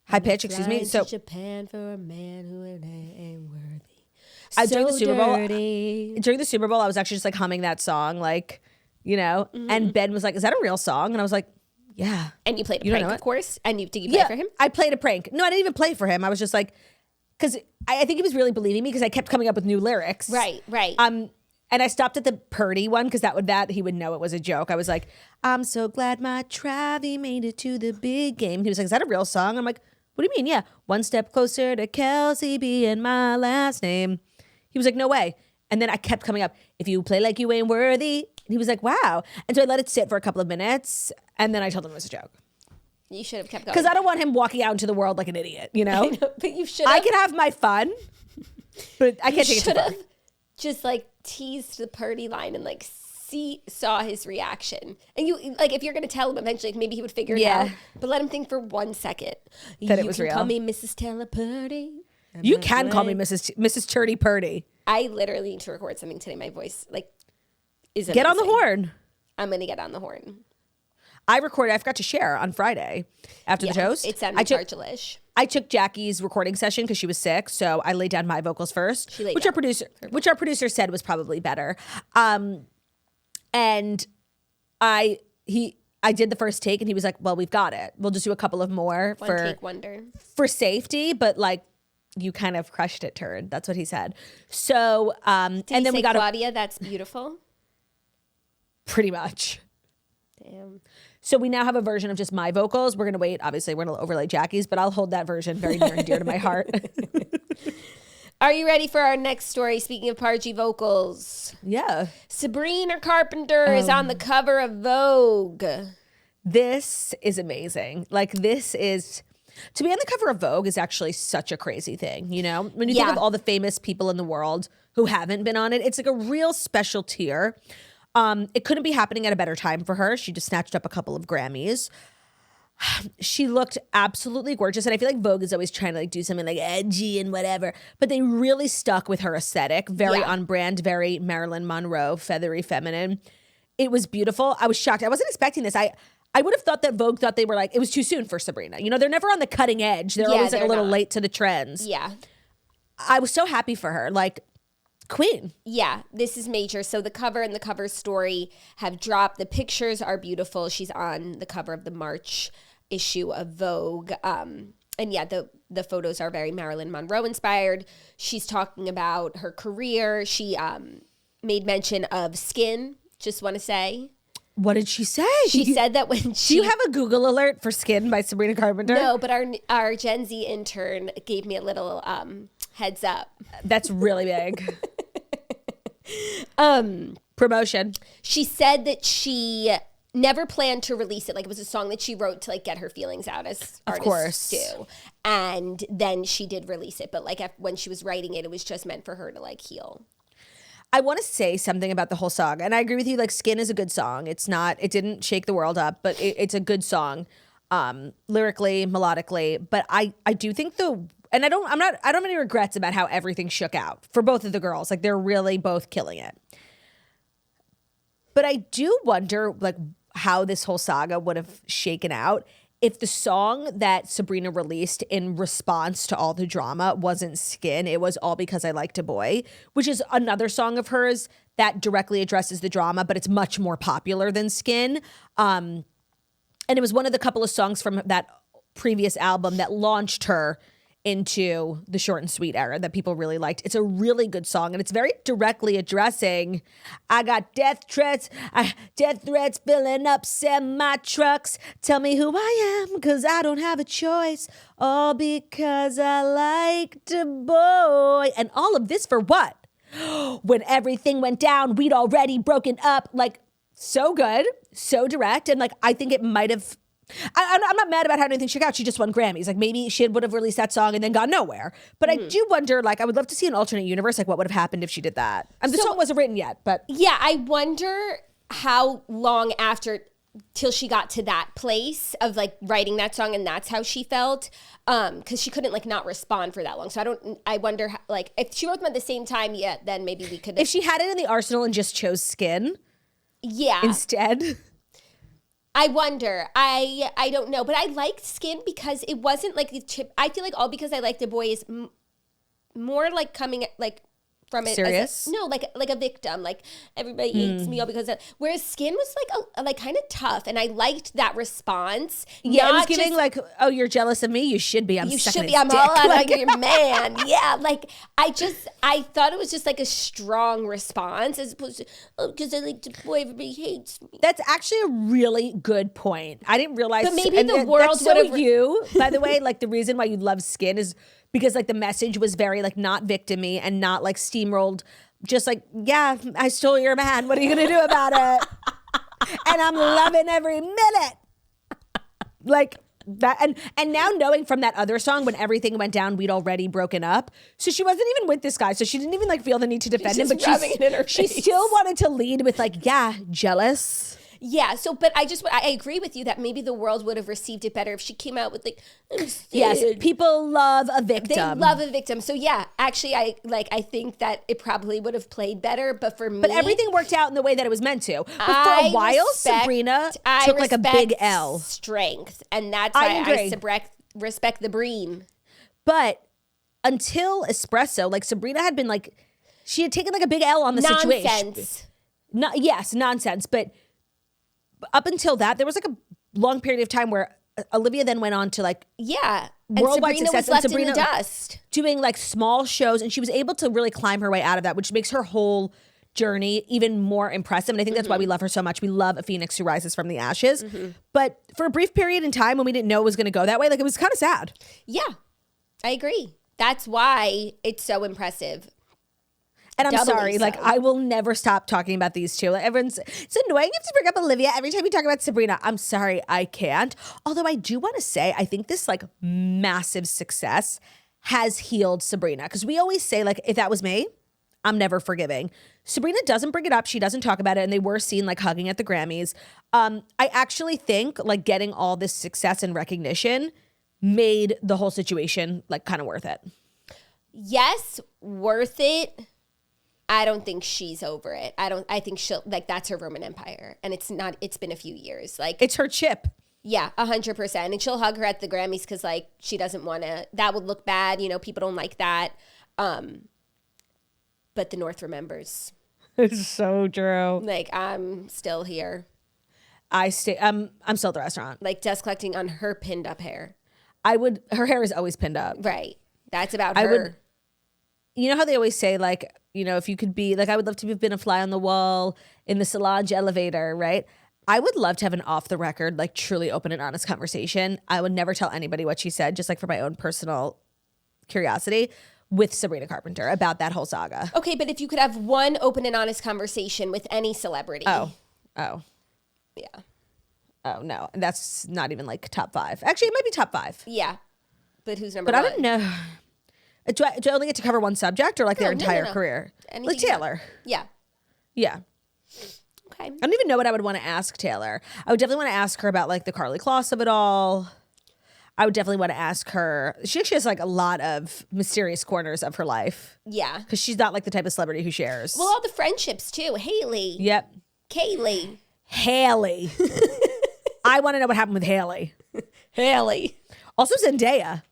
High pitch, excuse me. So Japan for a man who ain't worthy. During the Super Bowl, I was actually just like humming that song, like, and Ben was like, "Is that a real song?" And I was like, "Yeah." And you played a prank, of course. And did you play for him? I played a prank. No, I didn't even play for him. I was just like, because I think he was really believing me because I kept coming up with new lyrics. Right. And I stopped at the Purdy one because he would know it was a joke. I was like, "I'm so glad my Travi made it to the big game." He was like, "Is that a real song?" I'm like, "What do you mean? Yeah, one step closer to Kelce being my last name." He was like, "No way." And then I kept coming up, "If you play like you ain't worthy." And he was like, "Wow." And so I let it sit for a couple of minutes. And then I told him it was a joke. You should have kept going. Because I don't want him walking out into the world like an idiot, I know, but you should have. I can have my fun, but I can't take it too far. Just like teased the Purdy line and like saw his reaction. And you like, if you're going to tell him eventually, like, maybe he would figure it out. But let him think for 1 second. That it was real. Call me Mrs. Taylor Purdy. You can call me Mrs. Turdy Purdy. I literally need to record something today. My voice is amazing. Get on the horn. I'm going to get on the horn. I forgot to share on Friday after the toast. It sounded delish. I took Jackie's recording session because she was sick, so I laid down my vocals first, which our producer said was probably better. And I did the first take, and he was like, "Well, we've got it. We'll just do a couple of more One take wonder for safety." But like, you kind of crushed it, turd. That's what he said. So, and then we got Claudia. That's beautiful. Pretty much. Damn. So we now have a version of just my vocals. We're going to wait. Obviously, we're going to overlay Jackie's, but I'll hold that version very near and dear to my heart. Are you ready for our next story? Speaking of Pargy vocals. Yeah. Sabrina Carpenter is on the cover of Vogue. This is amazing. Like, this is... To be on the cover of Vogue is actually such a crazy thing, you know? When you think of all the famous people in the world who haven't been on it, it's like a real special tier. It couldn't be happening at a better time for her. She just snatched up a couple of Grammys. She looked absolutely gorgeous. And I feel like Vogue is always trying to like do something like edgy and whatever. But they really stuck with her aesthetic. Very on brand, very Marilyn Monroe, feathery feminine. It was beautiful. I was shocked. I wasn't expecting this. I would have thought that Vogue thought they were like, it was too soon for Sabrina. You know, they're never on the cutting edge. They're always like a little late to the trends. Yeah. I was so happy for her. Like, queen. Yeah, this is major. So the cover and the cover story have dropped. The pictures are beautiful. She's on the cover of the March issue of Vogue. And yeah, the photos are very Marilyn Monroe inspired. She's talking about her career. She made mention of skin, just want to say. What did she say? She said that when she... Do you have a Google alert for Skin by Sabrina Carpenter? No, but our Gen Z intern gave me a little heads up. That's really big. Promotion. She said that she never planned to release it. Like, it was a song that she wrote to like get her feelings out, as artists do. And then she did release it. But like when she was writing it, it was just meant for her to like heal. I want to say something about the whole song. And I agree with you, like, Skin is a good song. It didn't shake the world up, but it's a good song, lyrically, melodically. But I do think I don't have any regrets about how everything shook out for both of the girls. Like, they're really both killing it. But I do wonder, like, how this whole saga would have shaken out if the song that Sabrina released in response to all the drama wasn't Skin. It was All Because I Liked a Boy, which is another song of hers that directly addresses the drama, but it's much more popular than Skin. And it was one of the couple of songs from that previous album that launched her into the short and sweet era that people really liked. It's a really good song, and it's very directly addressing, I got death threats filling up semi trucks. Tell me who I am, cause I don't have a choice. All because I liked a boy. And all of this for what? When everything went down, we'd already broken up. Like, so good, so direct, and like, I think it might have... I'm not mad about how anything shook out. She just won Grammys. Like, maybe she would have released that song and then gone nowhere. But I do wonder, like, I would love to see an alternate universe. Like, what would have happened if she did that? The song wasn't written yet, but... Yeah, I wonder how long after till she got to that place of, like, writing that song and that's how she felt. Because she couldn't, like, not respond for that long. So I wonder, how, like, if she wrote them at the same time, then maybe we could... If she had it in the arsenal and just chose Skin... Yeah. Instead... I wonder. I don't know. But I liked Skin because it wasn't like the chip. I feel like All Because I Liked a Boy is more like coming like from it. Serious? Like a victim. Like, everybody hates me all because of, whereas Skin was like kind of tough, and I liked that response. Yeah, it was giving like, oh, you're jealous of me? You should be. I'm all out of your man. Yeah, like I thought it was just like a strong response as opposed to, oh, because I like the boy, everybody hates me. That's actually a really good point. I didn't realize. But maybe the world would have... So you, by the way, like the reason why you love Skin is because like the message was very like not victim-y and not like steamrolled. Just like, yeah, I stole your man. What are you going to do about it? And I'm loving every minute. Like that. And now knowing from that other song, when everything went down, we'd already broken up. So she wasn't even with this guy. So she didn't even like feel the need to defend him. But she still wanted to lead with like, yeah, jealous. Yeah, so, but I agree with you that maybe the world would have received it better if she came out with like, yes, people love a victim. They love a victim. So yeah, actually, I think that it probably would have played better, but for me. But everything worked out in the way that it was meant to. But for a while, Sabrina took like a big L. Strength, and that's why I respect the Breen. But until Espresso, like Sabrina had been like, she had taken like a big L on the situation. Nonsense, but up until that, there was like a long period of time where Olivia then went on to like worldwide success, and Sabrina was left in the dust, doing like small shows, and she was able to really climb her way out of that, which makes her whole journey even more impressive. And I think that's why we love her so much. We love a phoenix who rises from the ashes. But for a brief period in time when we didn't know it was going to go that way, like it was kind of sad. Yeah, I agree. That's why it's so impressive. And I'm Doubly sorry, so. like I will never stop talking about these two. Like everyone's, it's annoying you have to bring up Olivia every time you talk about Sabrina. I'm sorry, I can't. Although I do want to say, I think this like massive success has healed Sabrina. Because we always say like, if that was me, I'm never forgiving. Sabrina doesn't bring it up. She doesn't talk about it. And they were seen like hugging at the Grammys. I actually think like getting all this success and recognition made the whole situation like kind of worth it. Yes, worth it. I don't think she's over it. I think she'll, like, that's her Roman Empire. And it's been a few years. Like, It's her chip. yeah, 100%. And she'll hug her at the Grammys because, like, she doesn't want to, that would look bad. You know, people don't like that. But the North remembers. It's so true. Like, I'm still here. I'm still at the restaurant. Like, dust collecting on her pinned up hair. Her hair is always pinned up. Right. That's about her. You know how they always say, like, you know, if you could be, like, I would love to have been a fly on the wall in the Solange elevator, right? I would love to have an off the record, like, truly open and honest conversation. I would never tell anybody what she said, just like for my own personal curiosity, with Sabrina Carpenter about that whole saga. Okay, but if you could have one open and honest conversation with any celebrity. Oh. Yeah. Oh, no. That's not even, like, top 5. Actually, it might be top 5. Yeah. But who's number But one? I don't know. Do I only get to cover one subject or like their entire career? Anything Like Taylor. Yeah. Yeah. Okay. I don't even know what I would want to ask Taylor. I would definitely want to ask her about like the Carly Kloss of it all. I would definitely want to ask her. She actually has like a lot of mysterious corners of her life. Yeah. Because she's not like the type of celebrity who shares. Well, all the friendships too. Haley. Yep. Kaylee. Haley. I want to know what happened with Haley. Haley. Also Zendaya.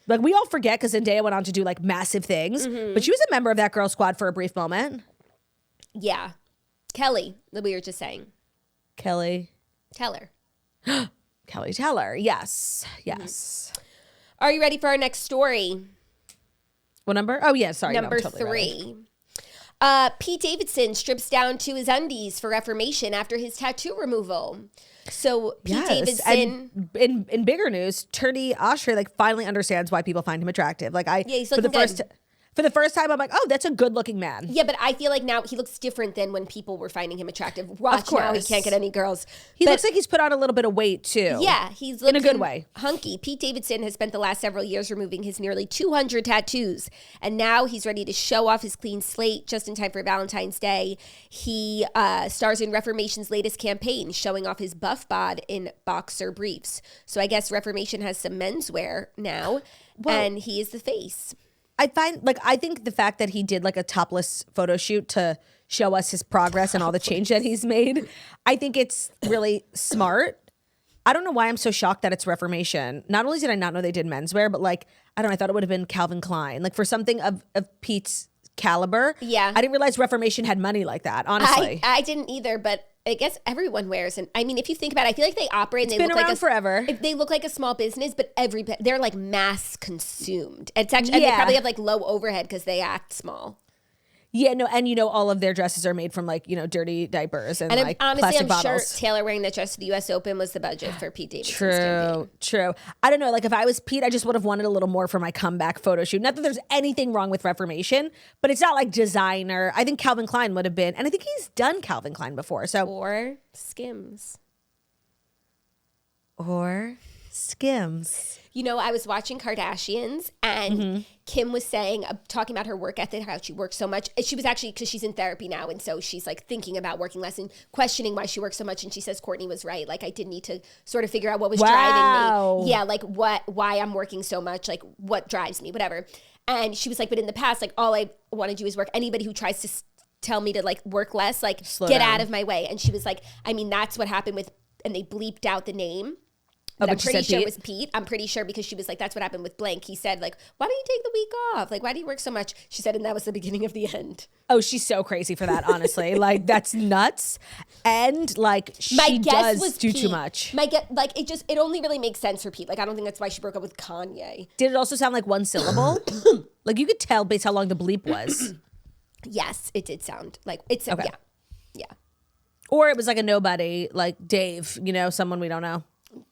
Like we all forget because Zendaya went on to do like massive things, but she was a member of that girl squad for a brief moment. Yeah. Kelly, that we were just saying. Kelly. Teller. Kelly Teller. Yes. Yes. Are you ready for our next story? What number? Oh, yeah. Sorry. Number no, I'm totally 3. Pete Davidson strips down to his undies for Reformation after his tattoo removal. So Pete Davidson, and in bigger news, Attorney Oshry like finally understands why people find him attractive. Like he's for the looking first good. For the first time, I'm like, oh, that's a good looking man. Yeah, but I feel like now he looks different than when people were finding him attractive. Watch, Of course. now he can't get any girls. He looks like he's put on a little bit of weight too. Yeah, he's in a good looking way. hunky. Pete Davidson has spent the last several years removing his nearly 200 tattoos, and now he's ready to show off his clean slate just in time for Valentine's Day. He stars in Reformation's latest campaign, showing off his buff bod in boxer briefs. So I guess Reformation has some menswear now, and he is the face. I think the fact that he did like a topless photo shoot to show us his progress and all the change that he's made, I think it's really smart. I don't know why I'm so shocked that it's Reformation. Not only did I not know they did menswear, but like, I don't know, I thought it would have been Calvin Klein. Like for something of Pete's caliber. Yeah. I didn't realize Reformation had money like that, honestly. I didn't either, but I guess everyone wears. And I mean, if you think about it, I feel like they operate and It's they been look around like forever. They look like a small business, but they're like mass consumed. It's actually, and they probably have like low overhead because they act small. Yeah, no, and you know, all of their dresses are made from like, you know, dirty diapers and like honestly, plastic I'm bottles. sure Taylor wearing that dress to the U.S. Open was the budget for Pete Davidson's campaign. True. I don't know. Like if I was Pete, I just would have wanted a little more for my comeback photo shoot. Not that there's anything wrong with Reformation, but it's not like designer. I think Calvin Klein would have been, and I think he's done Calvin Klein before. So Or Skims. You know, I was watching Kardashians and Kim was saying, talking about her work ethic, how she works so much. She was actually, because she's in therapy now. And so she's like thinking about working less and questioning why she works so much. And she says, Courtney was right. Like I did need to sort of figure out what was driving me. Yeah. Like why I'm working so much, like what drives me, whatever. And she was like, but in the past, like all I want to do is work. Anybody who tries to tell me to like work less, like get out of my way. And she was like, I mean, that's what happened with, and they bleeped out the name. But I'm pretty sure it was Pete. I'm pretty sure because she was like, that's what happened with blank. He said like, why don't you take the week off? Like, why do you work so much? She said, and that was the beginning of the end. Oh, she's so crazy for that, honestly. Like, that's nuts. And like, she does do too much. It only really makes sense for Pete. Like, I don't think that's why she broke up with Kanye. Did it also sound like one syllable? Like, you could tell based how long the bleep was. Yes, it did sound like it's Okay. yeah. Or it was like a nobody, like Dave, someone we don't know.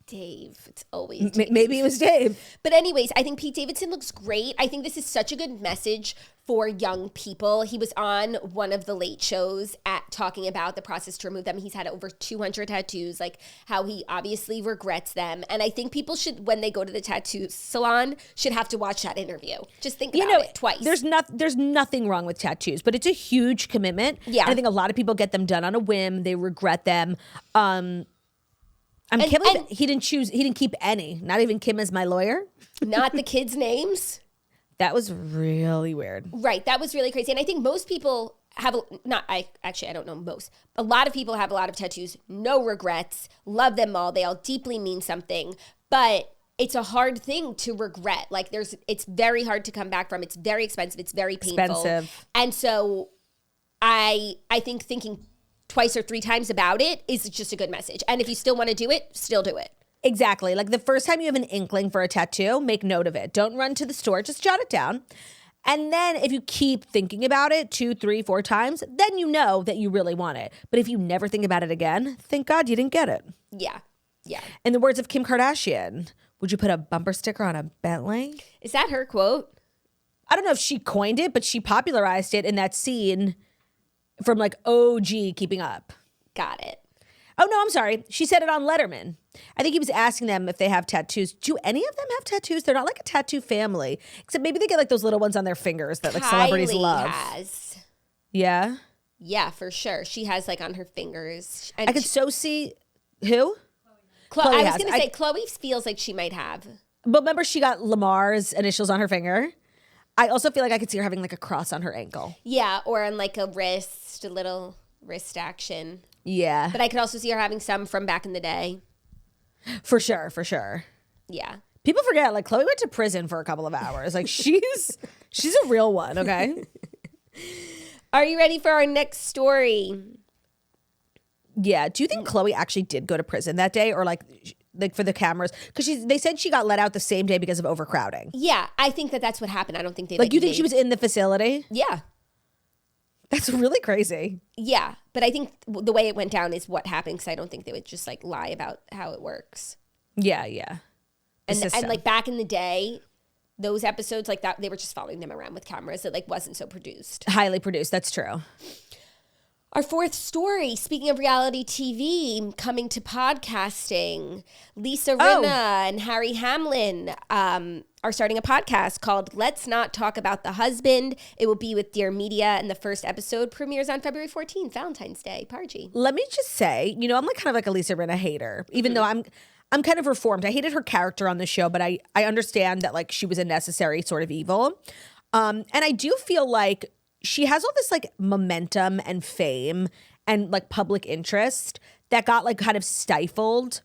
Dave. It's always Dave. Maybe it was Dave. But anyways, I think Pete Davidson looks great. I think this is such a good message for young people. He was on one of the late shows talking about the process to remove them. He's had over 200 tattoos, like how he obviously regrets them. And I think people should, when they go to the tattoo salon, should have to watch that interview. Just think about it twice. There's nothing wrong with tattoos, but it's a huge commitment. Yeah. And I think a lot of people get them done on a whim. They regret them. Can't believe he didn't keep any, not even Kim as my lawyer. Not the kids' names. That was really weird. Right. That was really crazy. And I think most people have, I don't know most. A lot of people have a lot of tattoos, no regrets, love them all. They all deeply mean something. But it's a hard thing to regret. Like it's very hard to come back from. It's very expensive. It's very painful. And so I think thinking twice or three times about it is just a good message. And if you still want to do it, still do it. Exactly. Like the first time you have an inkling for a tattoo, make note of it. Don't run to the store. Just jot it down. And then if you keep thinking about it 2, 3, 4 times, then you know that you really want it. But if you never think about it again, thank God you didn't get it. Yeah. Yeah. In the words of Kim Kardashian, would you put a bumper sticker on a Bentley? Is that her quote? I don't know if she coined it, but she popularized it in that scene from like OG Keeping Up. Got it. Oh, no, I'm sorry. She said it on Letterman. I think he was asking them if they have tattoos. Do any of them have tattoos? They're not like a tattoo family. Except maybe they get like those little ones on their fingers that like celebrities love. Has. Yeah? Yeah, for sure. She has like on her fingers. And I could so see... Who? Chloe I was going to say, Chloe feels like she might have. But remember she got Lamar's initials on her finger? I also feel like I could see her having like a cross on her ankle. Yeah, or on like a wrist, a little wrist action. Yeah. But I could also see her having some from back in the day. For sure, for sure. Yeah. People forget, like, Chloe went to prison for a couple of hours. Like, she's a real one, okay? Are you ready for our next story? Yeah. Do you think Chloe actually did go to prison that day, or like for the cameras? Because they said she got let out the same day because of overcrowding. Yeah, I think that's what happened. I don't think they you think she was in the facility? Yeah. That's really crazy. Yeah, but I think the way it went down is what happened, because I don't think they would just like lie about how it works. Yeah, yeah. And like back in the day, those episodes like that, they were just following them around with cameras. It like wasn't so produced. Highly produced. That's true. Our fourth story, speaking of reality TV, coming to podcasting, Lisa Rinna and Harry Hamlin are starting a podcast called Let's Not Talk About the Husband. It will be with Dear Media, and the first episode premieres on February 14th, Valentine's Day. Pargy. Let me just say, I'm like kind of like a Lisa Rinna hater, even though I'm kind of reformed. I hated her character on the show, but I understand that like she was a necessary sort of evil. And I do feel like she has all this like momentum and fame and like public interest that got like kind of stifled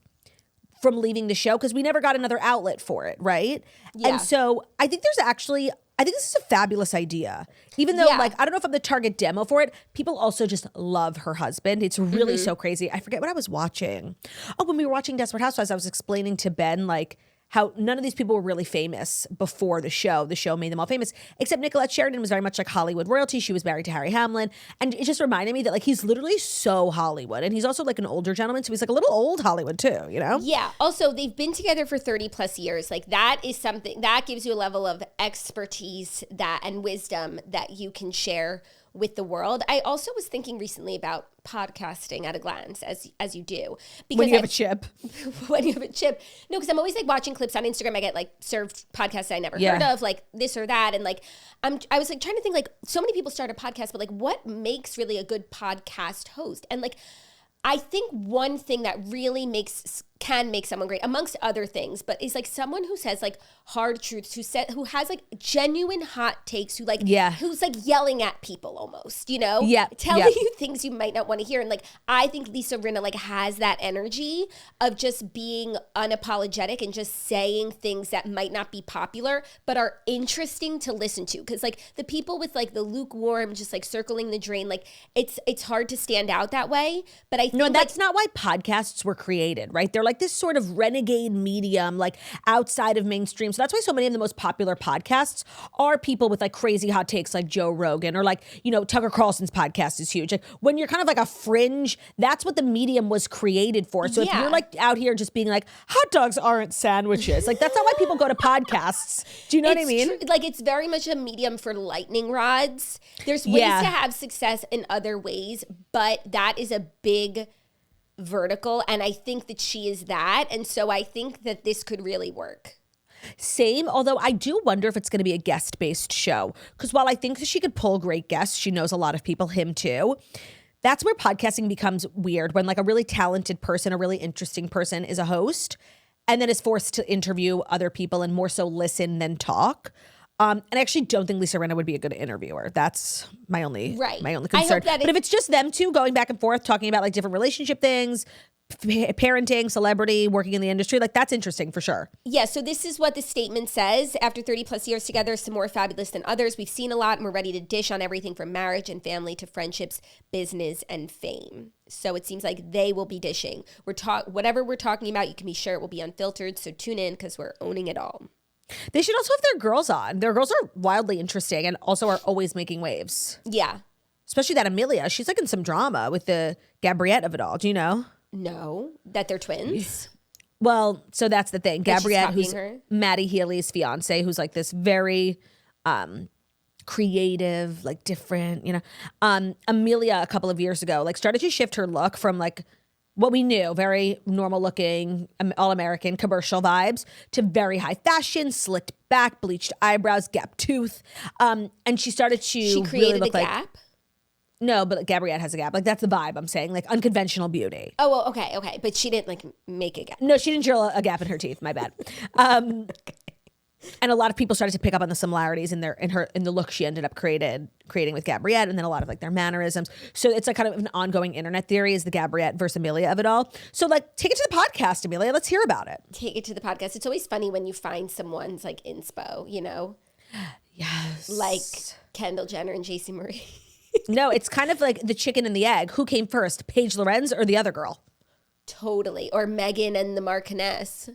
from leaving the show because we never got another outlet for it, right? Yeah. And so I think this is a fabulous idea. Even though like, I don't know if I'm the target demo for it, people also just love her husband. It's really so crazy. I forget what I was watching. Oh, when we were watching Desperate Housewives, I was explaining to Ben like how none of these people were really famous before the show. The show made them all famous, except Nicolette Sheridan was very much like Hollywood royalty. She was married to Harry Hamlin. And it just reminded me that like he's literally so Hollywood. And he's also like an older gentleman, so he's like a little old Hollywood too, Yeah. Also, they've been together for 30 plus years. Like that is something that gives you a level of expertise and wisdom that you can share with the world. I also was thinking recently about podcasting at a glance, as you do. Because when you have a chip. When you have a chip. No, because I'm always like watching clips on Instagram. I get like served podcasts that I never heard of, like this or that. And like, I was like trying to think like so many people start a podcast, but like what makes really a good podcast host? And like, I think one thing that really can make someone great, amongst other things, but is like someone who says like hard truths, who has like genuine hot takes, who's like yelling at people almost, telling you things you might not want to hear. And like, I think Lisa Rinna like has that energy of just being unapologetic and just saying things that might not be popular, but are interesting to listen to. Cause like the people with like the lukewarm, just like circling the drain, like it's hard to stand out that way. But I think that's not why podcasts were created, right? They're like this sort of renegade medium, like outside of mainstream. So that's why so many of the most popular podcasts are people with like crazy hot takes like Joe Rogan or like, you know, Tucker Carlson's podcast is huge. Like when you're kind of like a fringe, that's what the medium was created for. So if you're like out here just being like, hot dogs aren't sandwiches, like that's not why people go to podcasts. Do you know what I mean? Like it's very much a medium for lightning rods. There's ways to have success in other ways, but that is a big vertical, and I think that she is that, and so I think that this could really work. Same, although I do wonder if it's going to be a guest-based show, because while I think that she could pull great guests, she knows a lot of people, him too. That's where podcasting becomes weird, when like a really talented person, a really interesting person is a host and then is forced to interview other people and more so listen than talk. And I actually don't think Lisa Rinna would be a good interviewer. That's my only concern. But if it's just them two going back and forth talking about like different relationship things, parenting, celebrity, working in the industry, like that's interesting for sure. Yeah, so this is what the statement says. After 30 plus years together, some more fabulous than others. We've seen a lot and we're ready to dish on everything from marriage and family to friendships, business, and fame. So it seems like they will be dishing. Whatever we're talking about, you can be sure it will be unfiltered. So tune in because we're owning it all. They should also have their girls on. Their girls are wildly interesting and also are always making waves. Yeah. Especially that Amelia. She's like in some drama with the Gabriette of it all. Do you know? No. That they're twins? Well, so that's the thing. Gabriette, who's her? Maddie Healy's fiance, who's like this very creative, like different, you know. Amelia, a couple of years ago, like started to shift her look from like what we knew, very normal looking, all-American commercial vibes, to very high fashion, slicked back, bleached eyebrows, gap tooth. And she started to She created really look a like, gap? No, but Gabriette has a gap. Like that's the vibe I'm saying, like unconventional beauty. Oh, well, okay. But she didn't like make a gap. No, she didn't drill a gap in her teeth. My bad. And a lot of people started to pick up on the similarities in the look she ended up creating with Gabriette, and then a lot of like their mannerisms. So it's like kind of an ongoing internet theory is the Gabriette versus Amelia of it all. So like take it to the podcast, Amelia. Let's hear about it. Take it to the podcast. It's always funny when you find someone's like inspo, you know? Yes. Like Kendall Jenner and JC Marie. No, it's kind of like the chicken and the egg. Who came first, Paige Lorenz or the other girl? Totally. Or Megan and the Marchioness.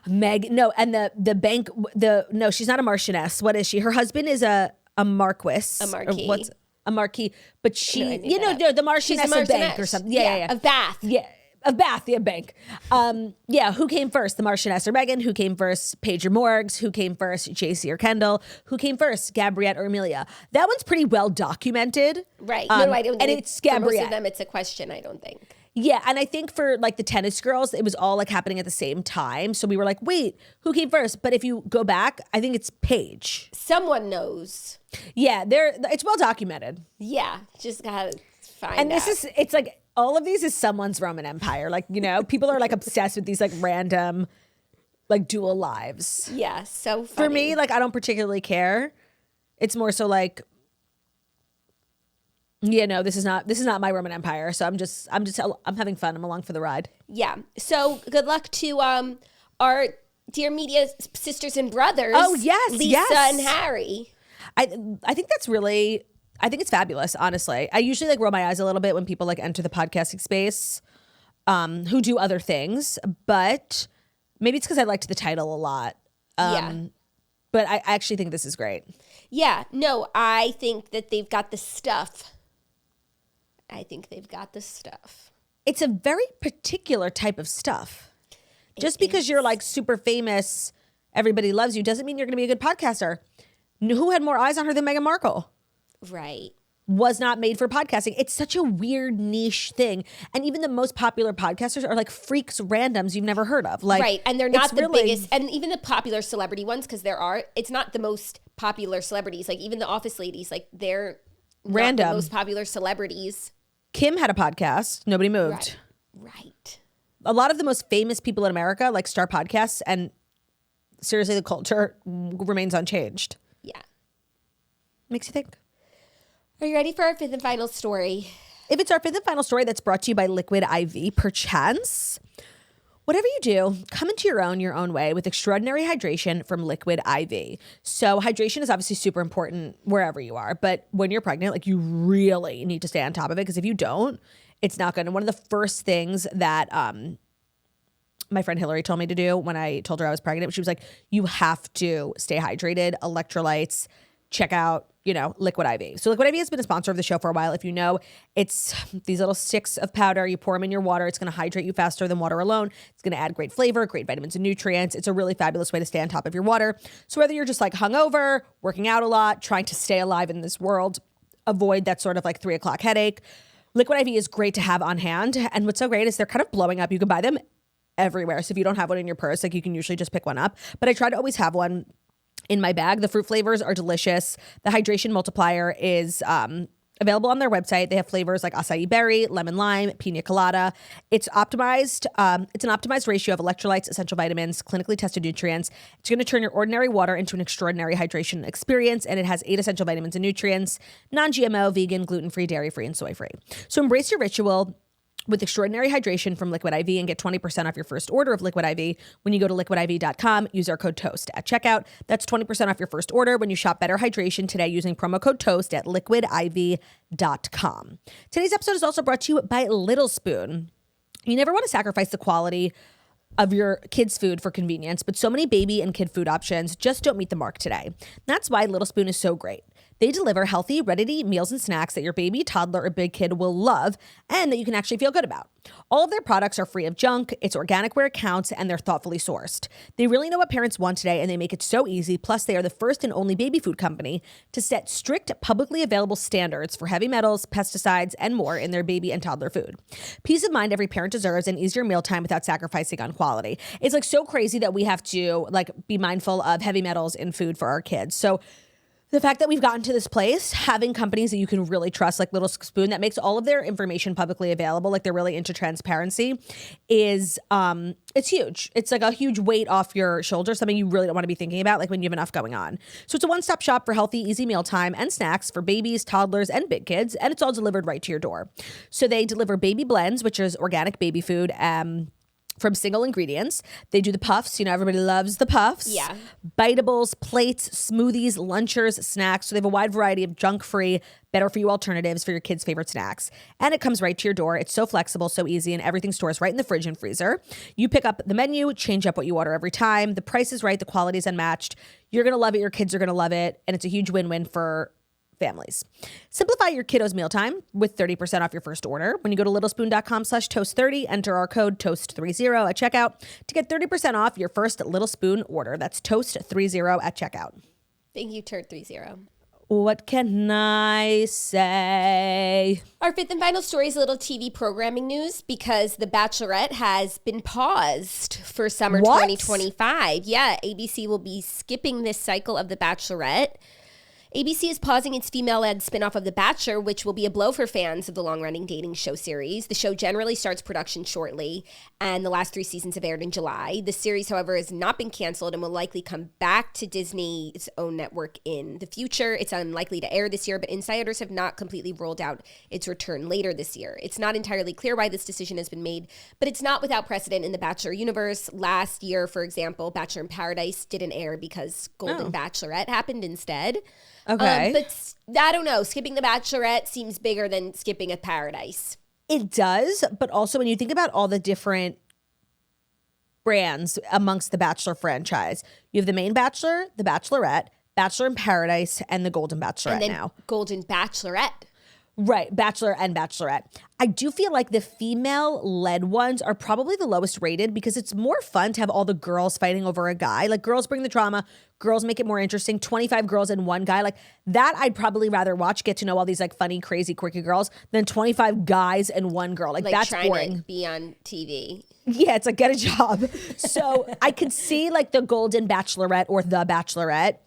No, and the bank, no, she's not a Marchioness. What is she? Her husband is a Marquis. A Marquis. What's a Marquis? But she, no, the Marchioness of bank or something. Yeah. Of Bath. Yeah. Of Bath, yeah, bank. Who came first, the Marchioness or Megan? Who came first, Paige or Morgs? Who came first, JC or Kendall? Who came first, Gabriette or Amelia? That one's pretty well documented. Right. No, I don't think it's Gabriette. For most of them, it's a question, I don't think. Yeah, and I think for like the tennis girls, it was all like happening at the same time. So we were like, wait, who came first? But if you go back, I think it's Paige. Someone knows. Yeah, it's well documented. Yeah, just gotta find and out. It's like all of these is someone's Roman Empire. Like, you know, people are like obsessed with these like random like dual lives. Yeah, so funny. For me, like I don't particularly care. It's more so like, yeah, no, this is not my Roman Empire. So I'm having fun. I'm along for the ride. Yeah. So good luck to our dear media sisters and brothers. Oh yes, Lisa and Harry. I think it's fabulous. Honestly, I usually like roll my eyes a little bit when people like enter the podcasting space, who do other things. But maybe it's because I liked the title a lot. But I actually think this is great. Yeah. No, I think that they've got the stuff. It's a very particular type of stuff. Just because you're like super famous, everybody loves you, doesn't mean you're going to be a good podcaster. Who had more eyes on her than Meghan Markle? Right. Was not made for podcasting. It's such a weird niche thing. And even the most popular podcasters are like freaks randoms you've never heard of. Like, right. And they're not the biggest. And even the popular celebrity ones, because it's not the most popular celebrities. Like even the Office ladies, like they're random. Not the most popular celebrities. Kim had a podcast. Nobody moved. Right. A lot of the most famous people in America like start podcasts, and seriously, the culture remains unchanged. Yeah. Makes you think. Are you ready for our fifth and final story? If it's our fifth and final story, that's brought to you by Liquid IV, perchance. Whatever you do, come into your own way with extraordinary hydration from Liquid IV. So hydration is obviously super important wherever you are, but when you're pregnant, like you really need to stay on top of it, because if you don't, it's not good. And one of the first things that my friend Hillary told me to do when I told her I was pregnant. She was like, you have to stay hydrated, electrolytes, check out, Liquid IV. So Liquid IV has been a sponsor of the show for a while. If you know, it's these little sticks of powder. You pour them in your water. It's going to hydrate you faster than water alone. It's going to add great flavor, great vitamins and nutrients. It's a really fabulous way to stay on top of your water. So whether you're just like hungover, working out a lot, trying to stay alive in this world, avoid that sort of like 3 o'clock headache, Liquid IV is great to have on hand. And what's so great is they're kind of blowing up. You can buy them everywhere. So if you don't have one in your purse, like you can usually just pick one up. But I try to always have one in my bag. The fruit flavors are delicious. The hydration multiplier is available on their website. They have flavors like acai berry, lemon lime, pina colada. It's optimized. It's an optimized ratio of electrolytes, essential vitamins, clinically tested nutrients. It's going to turn your ordinary water into an extraordinary hydration experience. And it has 8 essential vitamins and nutrients, non-GMO, vegan, gluten-free, dairy-free, and soy-free. So embrace your ritual with extraordinary hydration from Liquid IV and get 20% off your first order of Liquid IV when you go to liquidiv.com. Use our code TOAST at checkout. That's 20% off your first order when you shop Better Hydration today using promo code TOAST at liquidiv.com. Today's episode is also brought to you by Little Spoon. You never want to sacrifice the quality of your kids' food for convenience, but so many baby and kid food options just don't meet the mark today. That's why Little Spoon is so great. They deliver healthy, ready-to-eat meals and snacks that your baby, toddler, or big kid will love and that you can actually feel good about. All of their products are free of junk, it's organic where it counts, and they're thoughtfully sourced. They really know what parents want today, and they make it so easy. Plus, they are the first and only baby food company to set strict, publicly available standards for heavy metals, pesticides, and more in their baby and toddler food. Peace of mind every parent deserves, and easier mealtime without sacrificing on quality. It's like so crazy that we have to be mindful of heavy metals in food for our kids. So the fact that we've gotten to this place, having companies that you can really trust, like Little Spoon, that makes all of their information publicly available, like they're really into transparency, is it's huge. It's like a huge weight off your shoulders, something you really don't want to be thinking about, like when you have enough going on. So it's a one-stop shop for healthy, easy mealtime and snacks for babies, toddlers, and big kids, and it's all delivered right to your door. So they deliver baby blends, which is organic baby food, from single ingredients. They do the puffs. Everybody loves the puffs. Yeah. Biteables, plates, smoothies, lunchers, snacks. So they have a wide variety of junk-free, better-for-you alternatives for your kids' favorite snacks. And it comes right to your door. It's so flexible, so easy, and everything stores right in the fridge and freezer. You pick up the menu, change up what you order every time. The price is right. The quality is unmatched. You're going to love it. Your kids are going to love it. And it's a huge win-win for families. Simplify your kiddos' mealtime with 30% off your first order. When you go to littlespoon.com/toast30, enter our code TOAST30 at checkout to get 30% off your first Little Spoon order. That's TOAST30 at checkout. Thank you, Turd30. What can I say? Our fifth and final story is a little TV programming news because The Bachelorette has been paused for summer 2025. Yeah, ABC will be skipping this cycle of The Bachelorette. ABC is pausing its female-led spinoff of The Bachelor, which will be a blow for fans of the long-running dating show series. The show generally starts production shortly, and the last 3 seasons have aired in July. The series, however, has not been canceled and will likely come back to Disney's own network in the future. It's unlikely to air this year, but insiders have not completely ruled out its return later this year. It's not entirely clear why this decision has been made, but it's not without precedent in the Bachelor universe. Last year, for example, Bachelor in Paradise didn't air because Golden Bachelorette happened instead. Okay. But I don't know. Skipping The Bachelorette seems bigger than skipping a Paradise. It does, but also when you think about all the different brands amongst the Bachelor franchise, you have the main Bachelor, the Bachelorette, Bachelor in Paradise, and the Golden Bachelorette and then now. Golden Bachelorette. Right, Bachelor and Bachelorette. I do feel like the female-led ones are probably the lowest rated because it's more fun to have all the girls fighting over a guy. Like, girls bring the drama, girls make it more interesting. 25 girls and one guy. Like, that I'd probably rather watch, get to know all these, like, funny, crazy, quirky girls than 25 guys and one girl. Like that's trying boring. To be on TV. Yeah, it's like, get a job. So I could see, like, the Golden Bachelorette or the Bachelorette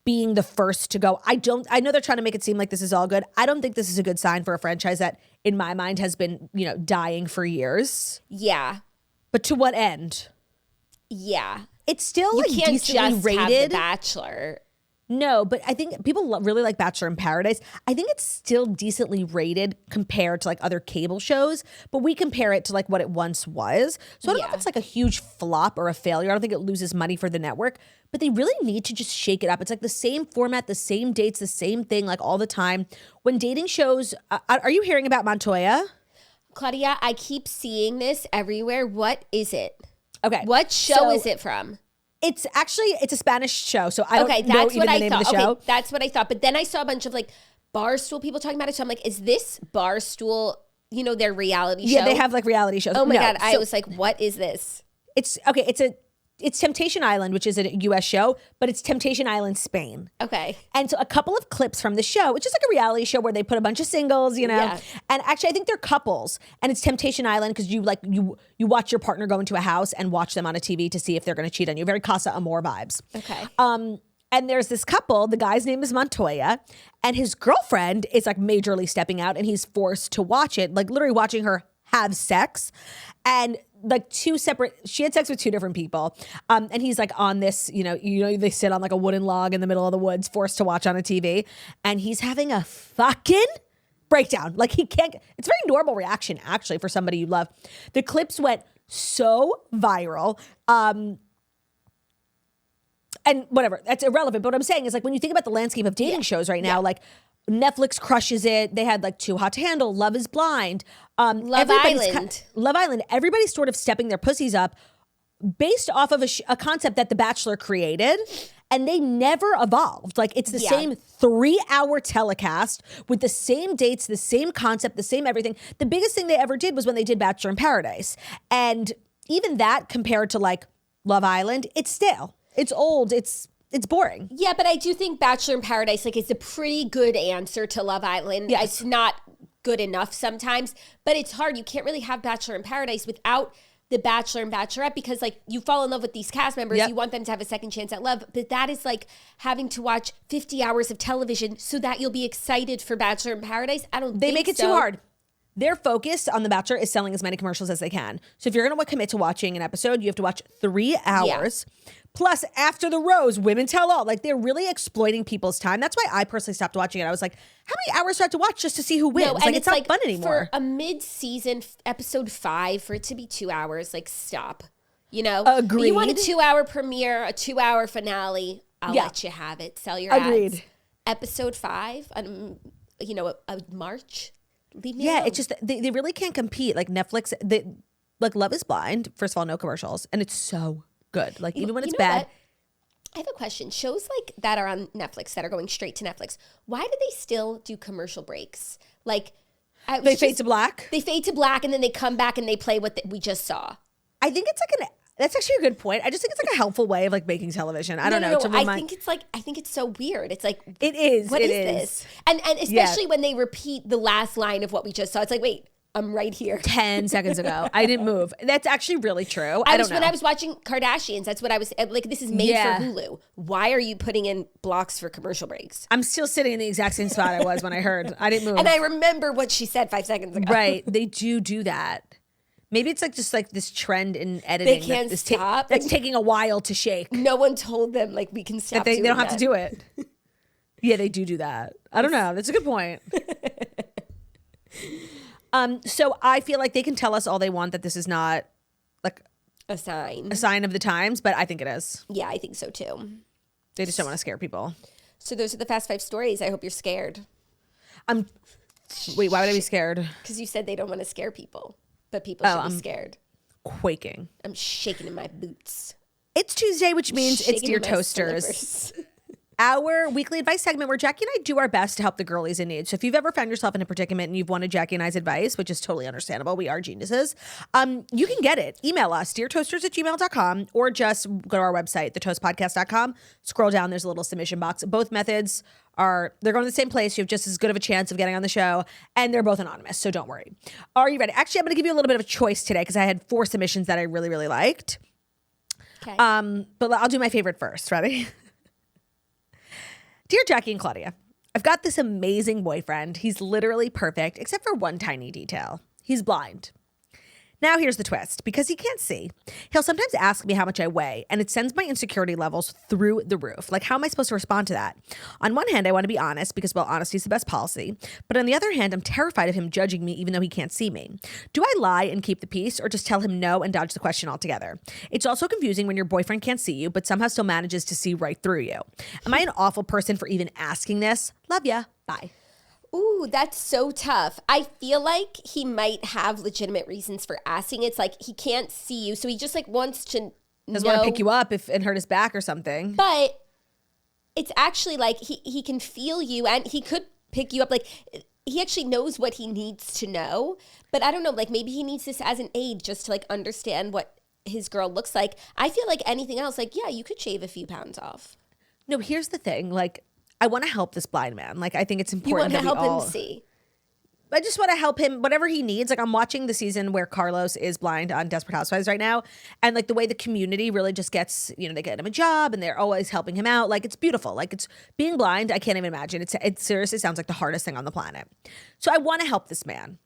being the first to go. I know they're trying to make it seem like this is all good. I don't think this is a good sign for a franchise that, in my mind, has been, dying for years. Yeah. But to what end? Yeah. It's still you like can't decently just rated. Have The Bachelor. No, but I think people really like Bachelor in Paradise. I think it's still decently rated compared to like other cable shows, but we compare it to like what it once was. So I don't know if it's like a huge flop or a failure. I don't think it loses money for the network, but they really need to just shake it up. It's like the same format, the same dates, the same thing, like all the time. When dating shows, are you hearing about Montoya? Claudia, I keep seeing this everywhere. What is it? Okay. What show is it from? It's a Spanish show, so I don't know even the name of the show. Okay, that's what I thought. But then I saw a bunch of like Barstool people talking about it. So I'm like, is this Barstool, their reality show? Yeah, they have like reality shows. Oh my God. I was like, what is this? It's Temptation Island, which is a U.S. show, but it's Temptation Island Spain. Okay. And so a couple of clips from the show, it's just like a reality show where they put a bunch of singles, Yeah. And actually I think they're couples, and it's Temptation Island because you watch your partner go into a house and watch them on a TV to see if they're going to cheat on you. Very Casa Amor vibes. Okay. And there's this couple, the guy's name is Montoya, and his girlfriend is like majorly stepping out, and he's forced to watch it, like literally watching her have sex. And like she had sex with two different people. And he's like on this, they sit on like a wooden log in the middle of the woods, forced to watch on a TV. And he's having a fucking breakdown. Like it's very normal reaction actually for somebody you love. The clips went so viral. And whatever, that's irrelevant. But what I'm saying is like when you think about the landscape of dating shows right now, like Netflix crushes it. They had like Too Hot to Handle, Love is Blind, Love Island. Love Island. Everybody's sort of stepping their pussies up based off of a concept that The Bachelor created, and they never evolved. Like it's the same 3-hour telecast with the same dates, the same concept, the same everything. The biggest thing they ever did was when they did Bachelor in Paradise, and even that compared to like Love Island, it's stale. It's old. It's boring. Yeah, but I do think Bachelor in Paradise, like, it's a pretty good answer to Love Island. Yes. It's not good enough sometimes, but it's hard. You can't really have Bachelor in Paradise without the Bachelor and Bachelorette because, like, you fall in love with these cast members. Yep. You want them to have a second chance at love, but that is like having to watch 50 hours of television so that you'll be excited for Bachelor in Paradise. They make it too hard. Their focus on The Bachelor is selling as many commercials as they can. So if you're going to commit to watching an episode, you have to watch 3 hours. Yeah. Plus, after the rose, women tell all. Like, they're really exploiting people's time. That's why I personally stopped watching it. I was like, how many hours do I have to watch just to see who wins? No, like, it's not fun anymore. For a mid-season, episode 5, for it to be 2 hours, like, stop. Agreed. You want a 2-hour premiere, a 2-hour finale, I'll let you have it. Sell your ads. Episode 5, a March, leave me alone. It's just, they really can't compete. Like, Netflix, like, Love is Blind, first of all, no commercials. And it's so good. Like, even when it's bad. What? I have a question. Shows like that are on Netflix that are going straight to Netflix, why do they still do commercial breaks? Like, they fade to black? They fade to black and then they come back and they play what we just saw. I think it's like that's actually a good point. I just think it's like a helpful way of like making television. I don't know. I think it's so weird. It's like, it is. What is this? And especially when they repeat the last line of what we just saw. It's like, wait, I'm right here. 10 seconds ago. I didn't move. That's actually really true. I don't know. When I was watching Kardashians, that's what I was like, this is made for Hulu. Why are you putting in blocks for commercial breaks? I'm still sitting in the exact same spot I was when I heard. I didn't move. And I remember what she said 5 seconds ago. Right. They do that. Maybe it's like just like this trend in editing. They can't stop. It's taking a while to shake. No one told them like we can stop. They don't have to do it. Yeah, they do that. I don't know. That's a good point. So I feel like they can tell us all they want that this is not like a sign of the times, but I think it is. Yeah, I think so too. They just don't want to scare people. So those are the Fast 5 stories. I hope you're scared. Wait, why would I be scared? Because you said they don't want to scare people, but people should be scared. Quaking. I'm shaking in my boots. It's Tuesday, which means it's Dear Toasters. Our weekly advice segment where Jackie and I do our best to help the girlies in need. So if you've ever found yourself in a predicament and you've wanted Jackie and I's advice, which is totally understandable, we are geniuses, you can get it. Email us, deartoasters@gmail.com, or just go to our website, thetoastpodcast.com. Scroll down, there's a little submission box. Both methods they're going to the same place. You have just as good of a chance of getting on the show, and they're both anonymous, so don't worry. Are you ready? Actually, I'm going to give you a little bit of a choice today because I had 4 submissions that I really, really liked. Okay. But I'll do my favorite first. Ready? Dear Jackie and Claudia, I've got this amazing boyfriend. He's literally perfect, except for one tiny detail. He's blind. Now here's the twist. Because he can't see, he'll sometimes ask me how much I weigh, and it sends my insecurity levels through the roof. Like, how am I supposed to respond to that? On one hand, I want to be honest because, well, honesty is the best policy. But on the other hand, I'm terrified of him judging me even though he can't see me. Do I lie and keep the peace, or just tell him no and dodge the question altogether? It's also confusing when your boyfriend can't see you, but somehow still manages to see right through you. Am I an awful person for even asking this? Love ya. Bye. Ooh, that's so tough. I feel like he might have legitimate reasons for asking. It's like he can't see you, so he just like wants to Doesn't want to pick you up and hurt his back or something. But it's actually like he can feel you and he could pick you up. Like he actually knows what he needs to know. But I don't know, like maybe he needs this as an aid just to like understand what his girl looks like. I feel like anything else, like, yeah, you could shave a few pounds off. No, here's the thing. Like, I want to help this blind man. Like, I think it's important You want to that help him see. I just want to help him, whatever he needs. Like, I'm watching the season where Carlos is blind on Desperate Housewives right now. And like the way the community really just gets, you know, they get him a job and they're always helping him out. Like, it's beautiful. Like, it's being blind. I can't even imagine. It seriously sounds like the hardest thing on the planet. So I want to help this man.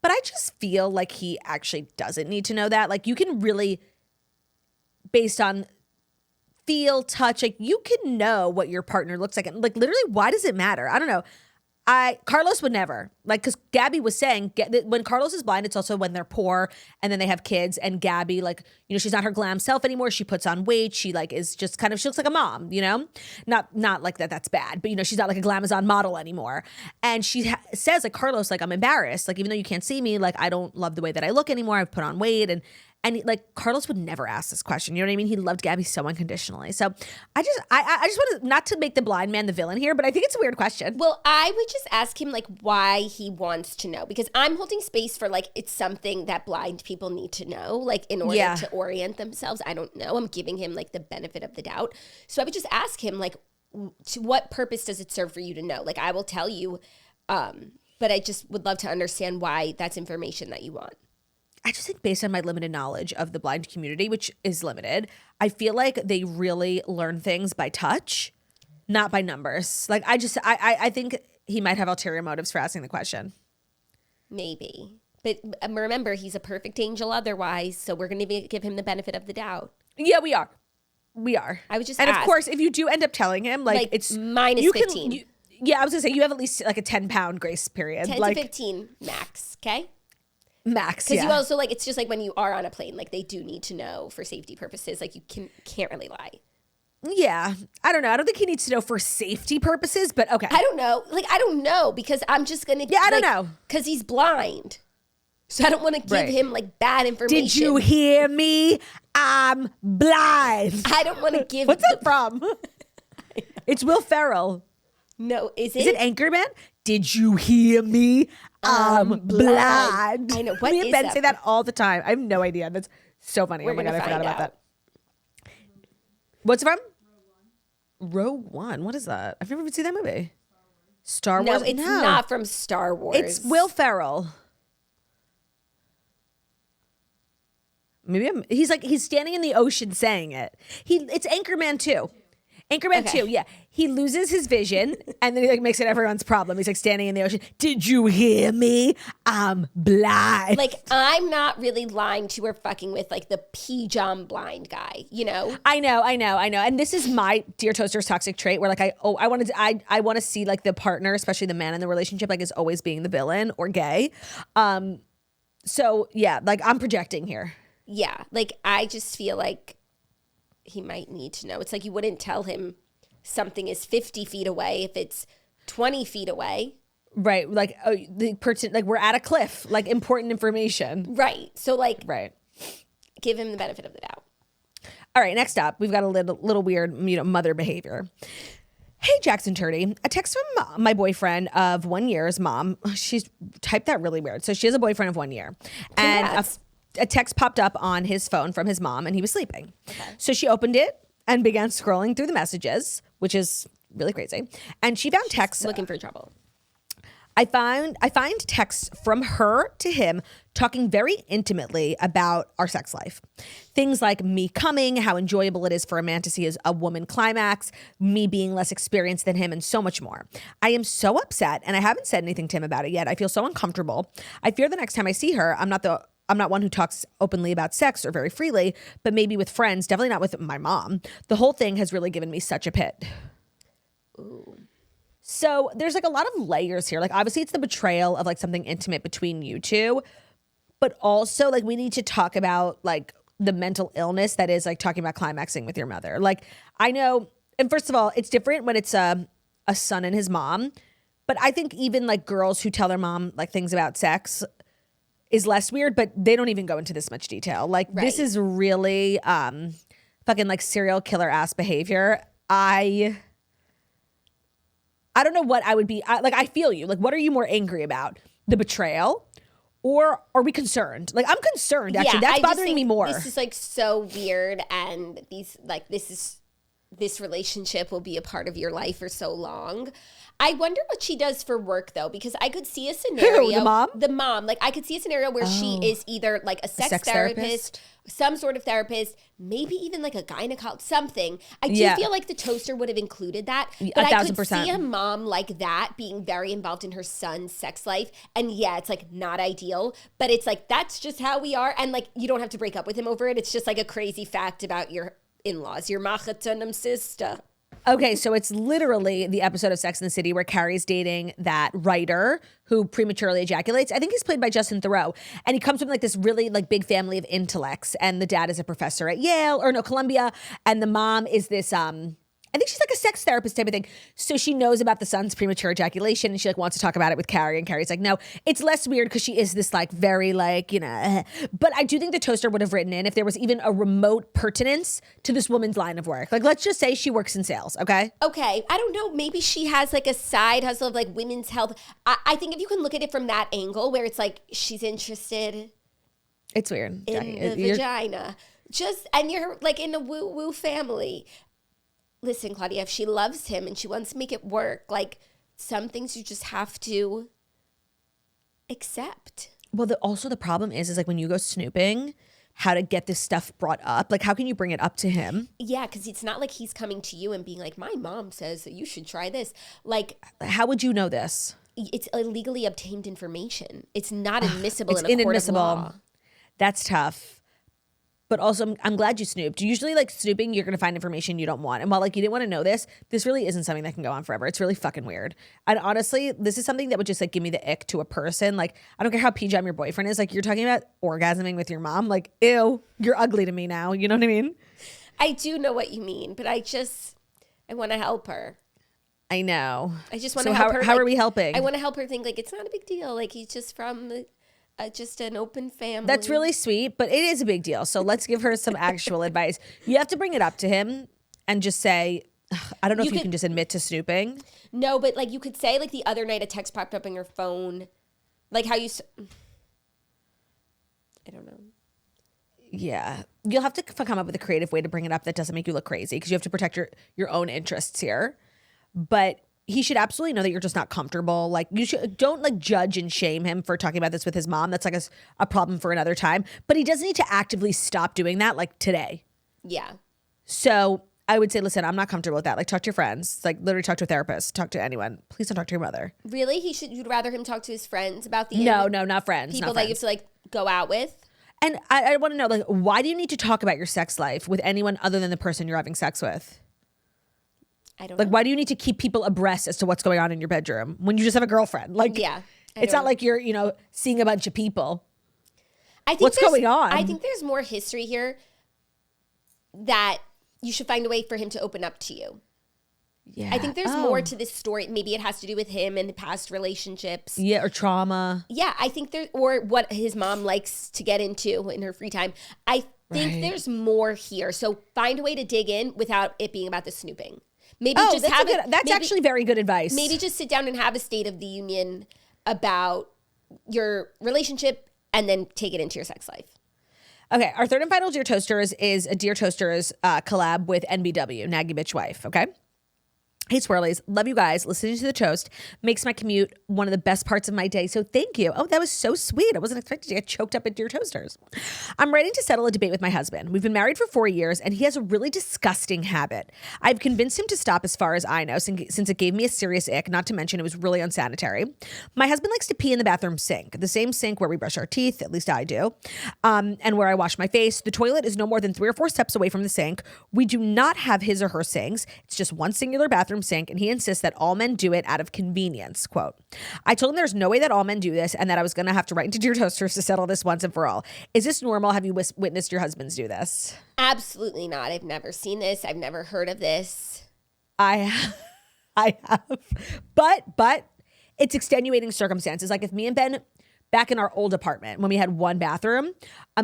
But I just feel like he actually doesn't need to know that. Like, you can really, based on feel, touch, like you can know what your partner looks like. And like literally, why does it matter? I don't know. Carlos would never, like, because Gabby was saying when Carlos is blind, it's also when they're poor and then they have kids. And Gabby, like, you know, she's not her glam self anymore. She puts on weight. She like is just kind of, she looks like a mom, you know, not like that's bad, but you know, she's not like a glamazon model anymore. And she says like, Carlos, like, I'm embarrassed. Like, even though you can't see me, like, I don't love the way that I look anymore. I've put on weight and like Carlos would never ask this question. You know what I mean? He loved Gabby so unconditionally. So I just want to, not to make the blind man the villain here, but I think it's a weird question. Well, I would just ask him like why he wants to know, because I'm holding space for like it's something that blind people need to know, like in order to orient themselves. I don't know. I'm giving him like the benefit of the doubt. So I would just ask him like, to what purpose does it serve for you to know? Like I will tell you, but I just would love to understand why that's information that you want. I just think based on my limited knowledge of the blind community, which is limited, I feel like they really learn things by touch, not by numbers. Like I think he might have ulterior motives for asking the question. Maybe. But remember, he's a perfect angel otherwise, so we're going to give him the benefit of the doubt. Yeah, we are. We are. I would just And ask. Of course, if you do end up telling him, like it's minus 15. Yeah, I was going to say, you have at least like a 10-pound grace period. 10 like, to 15 max, okay? Max, because you also like it's just like when you are on a plane, like they do need to know for safety purposes. Like you can't really lie. Yeah, I don't know. I don't think he needs to know for safety purposes, but okay. I don't know. Like I don't know because I'm just gonna. Yeah, I don't know because he's blind, so I don't want to give him like bad information. Did you hear me? I'm blind. I don't want to give. What's that from? It's Will Ferrell. No, is it? Is it Anchorman? Did you hear me? I'm blind. I know. What Me is and Ben that? say that all the time. I have no idea. That's so funny. We're oh my God, I forgot about that. What's it from? Rogue One. What is that? I've never even seen that movie. Star Wars? No, it's not from Star Wars. It's Will Ferrell. Maybe he's standing in the ocean saying it. It's Anchorman 2. Anchorman 2, yeah. He loses his vision and then he like makes it everyone's problem. He's like standing in the ocean. Did you hear me? I'm blind. Like I'm not really lying to or fucking with like the P-Jam blind guy, you know? I know. And this is my Dear Toaster's toxic trait where like I want to see like the partner, especially the man in the relationship, like is always being the villain or gay. So yeah, like I'm projecting here. Yeah, like I just feel like he might need to know. It's like you wouldn't tell him something is 50 feet away if it's 20 feet away. Right. Like the person, like we're at a cliff, like important information. Right. So like, right. Give him the benefit of the doubt. All right. Next up, we've got a little weird, mother behavior. Hey, Jackson Turdy, a text from my boyfriend of 1 year's mom. She's typed that really weird. So she has a boyfriend of 1 year. Congrats. And a text popped up on his phone from his mom and he was sleeping. Okay. So she opened it and began scrolling through the messages, which is really crazy. And she found texts. Looking for trouble. I find texts from her to him talking very intimately about our sex life. Things like me coming, how enjoyable it is for a man to see a woman climax, me being less experienced than him, and so much more. I am so upset, and I haven't said anything to him about it yet. I feel so uncomfortable. I fear the next time I see her, I'm not one who talks openly about sex or very freely, but maybe with friends, definitely not with my mom. The whole thing has really given me such a pit. Ooh. So there's like a lot of layers here. Like obviously it's the betrayal of like something intimate between you two, but also like we need to talk about like the mental illness that is like talking about climaxing with your mother. Like I know, and first of all, it's different when it's a son and his mom. But I think even like girls who tell their mom like things about sex is less weird, but they don't even go into this much detail. Like this is really fucking like serial killer ass behavior. I don't know what I would be. I feel you. Like, what are you more angry about? The betrayal? Or are we concerned? Like, I'm concerned, actually. That's bothering me more. This is, like, so weird, and this relationship will be a part of your life for so long. I wonder what she does for work, though, because I could see a scenario. Who, the mom? The mom. Like, I could see a scenario where she is either, like, a sex therapist, some sort of therapist, maybe even, like, a gynecologist, something. I do feel like the toaster would have included that. But I could see a mom like that being very involved in her son's sex life. And, yeah, it's, like, not ideal. But it's, like, that's just how we are. And, like, you don't have to break up with him over it. It's just, like, a crazy fact about your in-laws, your machatunum sister. Okay, so it's literally the episode of Sex and the City where Carrie's dating that writer who prematurely ejaculates. I think he's played by Justin Theroux. And he comes from like this really like big family of intellects. And the dad is a professor at Columbia. And the mom is this, I think she's like a sex therapist type of thing. So she knows about the son's premature ejaculation and she like wants to talk about it with Carrie. And Carrie's like, no, it's less weird because she is this like very like, But I do think the toaster would have written in if there was even a remote pertinence to this woman's line of work. Like, let's just say she works in sales, okay? Okay, I don't know. Maybe she has like a side hustle of like women's health. I think if you can look at it from that angle where it's like she's interested. It's weird. In the vagina. And you're like in a woo-woo family. Listen, Claudia, if she loves him and she wants to make it work, like some things you just have to accept. Well, also the problem is like when you go snooping, how to get this stuff brought up. Like, how can you bring it up to him? Yeah, because it's not like he's coming to you and being like, my mom says that you should try this. Like, how would you know this? It's illegally obtained information. It's not admissible in a court of law. That's tough. But also, I'm glad you snooped. Usually, like, snooping, you're going to find information you don't want. And while, like, you didn't want to know this really isn't something that can go on forever. It's really fucking weird. And honestly, this is something that would just, like, give me the ick to a person. Like, I don't care how PJM your boyfriend is. Like, you're talking about orgasming with your mom. Like, ew, you're ugly to me now. You know what I mean? I do know what you mean, but I want to help her. I know. I just want to help her. How are we helping? I want to help her think, like, it's not a big deal. Like, he's just from just an open family. That's really sweet, but it is a big deal. So let's give her some actual advice. You have to bring it up to him and just say, I don't know if you can just admit to snooping. No, but like you could say like the other night a text popped up on your phone. Like how I don't know. Yeah. You'll have to come up with a creative way to bring it up that doesn't make you look crazy because you have to protect your own interests here. But he should absolutely know that you're just not comfortable. Like don't like judge and shame him for talking about this with his mom. That's like a problem for another time. But he doesn't need to actively stop doing that like today. Yeah. So I would say, listen, I'm not comfortable with that. Like talk to your friends. Like literally talk to a therapist. Talk to anyone. Please don't talk to your mother. Really? You'd rather him talk to his friends about the No, not friends. People that you have to like go out with? And I want to know, like, why do you need to talk about your sex life with anyone other than the person you're having sex with? I don't know. Why do you need to keep people abreast as to what's going on in your bedroom when you just have a girlfriend? Like, yeah, it's not like you're, seeing a bunch of people. I think what's going on? I think there's more history here that you should find a way for him to open up to you. Yeah. I think there's more to this story. Maybe it has to do with him and past relationships. Yeah, or trauma. Yeah, I think or what his mom likes to get into in her free time. I think there's more here. So find a way to dig in without it being about the snooping. Maybe just that's actually very good advice. Maybe just sit down and have a state of the union about your relationship and then take it into your sex life. Okay, our third and final Dear Toasters is a Dear Toasters collab with NBW, Naggy Bitch Wife, okay? Hey, Swirlies. Love you guys. Listening to the toast makes my commute one of the best parts of my day. So thank you. Oh, that was so sweet. I wasn't expecting to get choked up at Dear Toasters. I'm ready to settle a debate with my husband. We've been married for 4 years, and he has a really disgusting habit. I've convinced him to stop as far as I know, since it gave me a serious ick, not to mention it was really unsanitary. My husband likes to pee in the bathroom sink, the same sink where we brush our teeth, at least I do, and where I wash my face. The toilet is no more than 3 or 4 steps away from the sink. We do not have his or her sinks. It's just one singular bathroom sink, and he insists that all men do it out of convenience, quote. I told him there's no way that all men do this and that I was going to have to write into Dear Toasters to settle this once and for all. Is this normal? Have you witnessed your husbands do this? Absolutely not. I've never seen this. I've never heard of this. I have. But it's extenuating circumstances. Like if me and Ben back in our old apartment when we had one bathroom,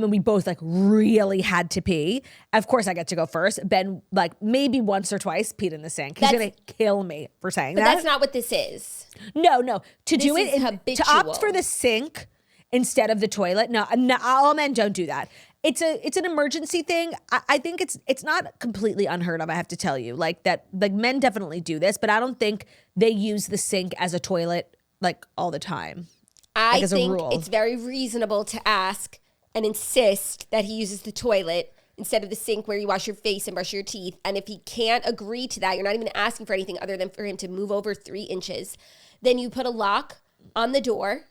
we both like really had to pee. Of course I get to go first. Ben like maybe once or twice peed in the sink. He's going to kill me for saying that. But that's not what this is. No. To This do is it, habitual. to opt for the sink instead of the toilet. No, all men don't do that. It's an emergency thing. I think it's not completely unheard of, I have to tell you. Like that, like men definitely do this, but I don't think they use the sink as a toilet like all the time. I think it's very reasonable to ask and insist that he uses the toilet instead of the sink where you wash your face and brush your teeth. And if he can't agree to that, you're not even asking for anything other than for him to move over 3 inches. Then you put a lock on the door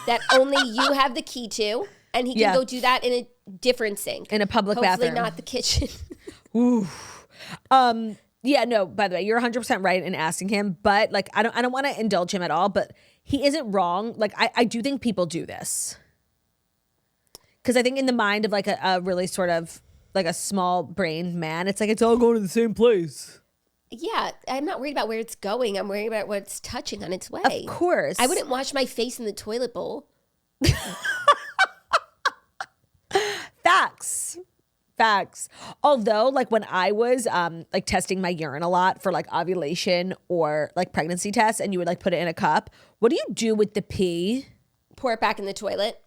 that only you have the key to, and he can go do that in a different sink. In a public Hopefully bathroom. not the kitchen. Ooh. Yeah, no, by the way, you're 100% right in asking him, but like I don't want to indulge him at all, but he isn't wrong. Like I do think people do this. Cuz I think in the mind of like a really sort of like a small brained man, it's like it's all going to the same place. Yeah, I'm not worried about where it's going. I'm worried about what it's touching on its way. Of course. I wouldn't wash my face in the toilet bowl. Facts. Although, like when I was like testing my urine a lot for like ovulation or like pregnancy tests, and you would like put it in a cup, what do you do with the pee? Pour it back in the toilet.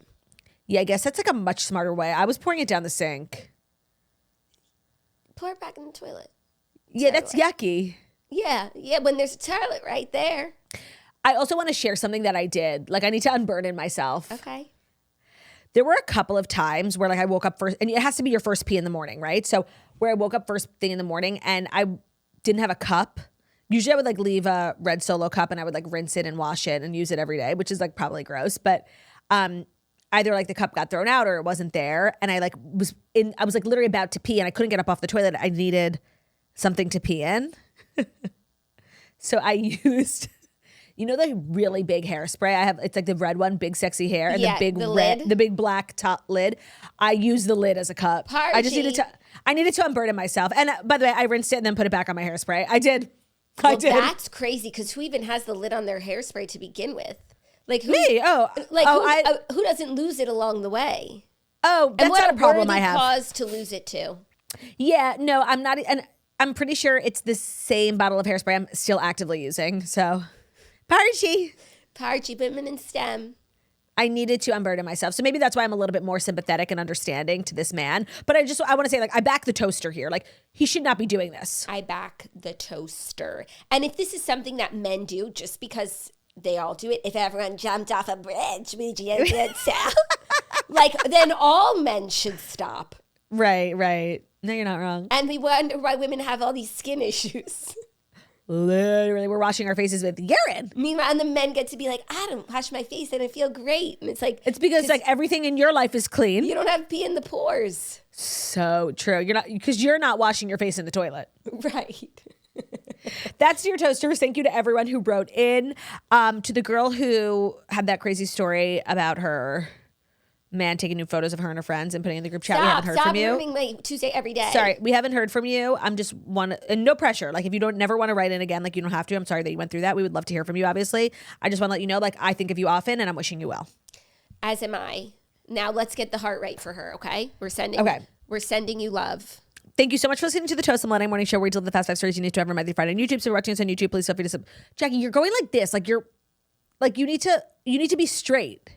Yeah, I guess that's like a much smarter way. I was pouring it down the sink. Pour it back in the toilet. Yeah, that's yucky. Yeah, when there's a toilet right there. I also want to share something that I did. Like I need to unburden myself. Okay. There were a couple of times where like I woke up first, and it has to be your first pee in the morning, right? So where I woke up first thing in the morning and I didn't have a cup. Usually I would like leave a red Solo cup and I would like rinse it and wash it and use it every day, which is like probably gross. But either like the cup got thrown out or it wasn't there. And I was like literally about to pee and I couldn't get up off the toilet. I needed something to pee in. So I used... You know the really big hairspray I have? It's like the red one, big sexy hair, and the big red, the big black top lid. I use the lid as a cup. Party. I needed to unburden myself. And by the way, I rinsed it and then put it back on my hairspray. I did. That's crazy because who even has the lid on their hairspray to begin with? Like who, me? Who doesn't lose it along the way? Oh, that's not a problem I have. Cause to lose it too. Yeah, no, I'm not, and I'm pretty sure it's the same bottle of hairspray I'm still actively using. So. Parchy, women in STEM. I needed to unburden myself. So maybe that's why I'm a little bit more sympathetic and understanding to this man. But I want to say, like, I back the toaster here. Like, he should not be doing this. I back the toaster. And if this is something that men do, just because they all do it, if everyone jumped off a bridge, would you get south? Like, then all men should stop. Right. No, you're not wrong. And we wonder why women have all these skin issues. Literally, we're washing our faces with urine. Meanwhile, and the men get to be like, I don't wash my face and I feel great. And it's like... It's because like everything in your life is clean. You don't have pee in the pores. So true. You're not washing your face in the toilet. Right. That's your toasters. Thank you to everyone who wrote in. To the girl who had that crazy story about her man taking new photos of her and her friends and putting in the group chat. We haven't heard from you. Stop ruining my Tuesday every day. Sorry, we haven't heard from you. I'm just and no pressure. Like if you don't never want to write in again, like you don't have to. I'm sorry that you went through that. We would love to hear from you, obviously. I just want to let you know, like I think of you often and I'm wishing you well. As am I. Now let's get the heart right for her, okay? We're sending you love. Thank you so much for listening to the Toast and Monday Morning Show where we deliver the fast 5 stories you need to every Monday, Friday on YouTube. So if you're watching us on YouTube, please feel free to Jackie, you're going like this. Like you're like you need to be straight.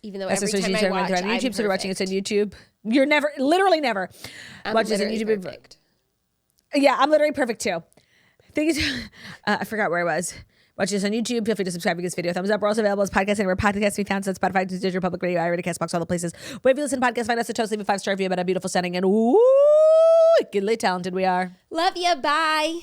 Even though every time I watch, I'm YouTube, so you're watching us on YouTube. You're literally never. I'm watch us on YouTube. Perfect. Yeah, I'm literally perfect too. Thank you. I forgot where I was. Watch us on YouTube. Feel free to subscribe to this video. Thumbs up. We're also available as podcasts anywhere podcasts we found. So Spotify, Digital Public Radio, iRadio, Castbox, all the places. Wherever you listen to podcasts, find us at Toast. Leave a 5-star review about a beautiful setting. And wickedly talented we are. Love you. Bye.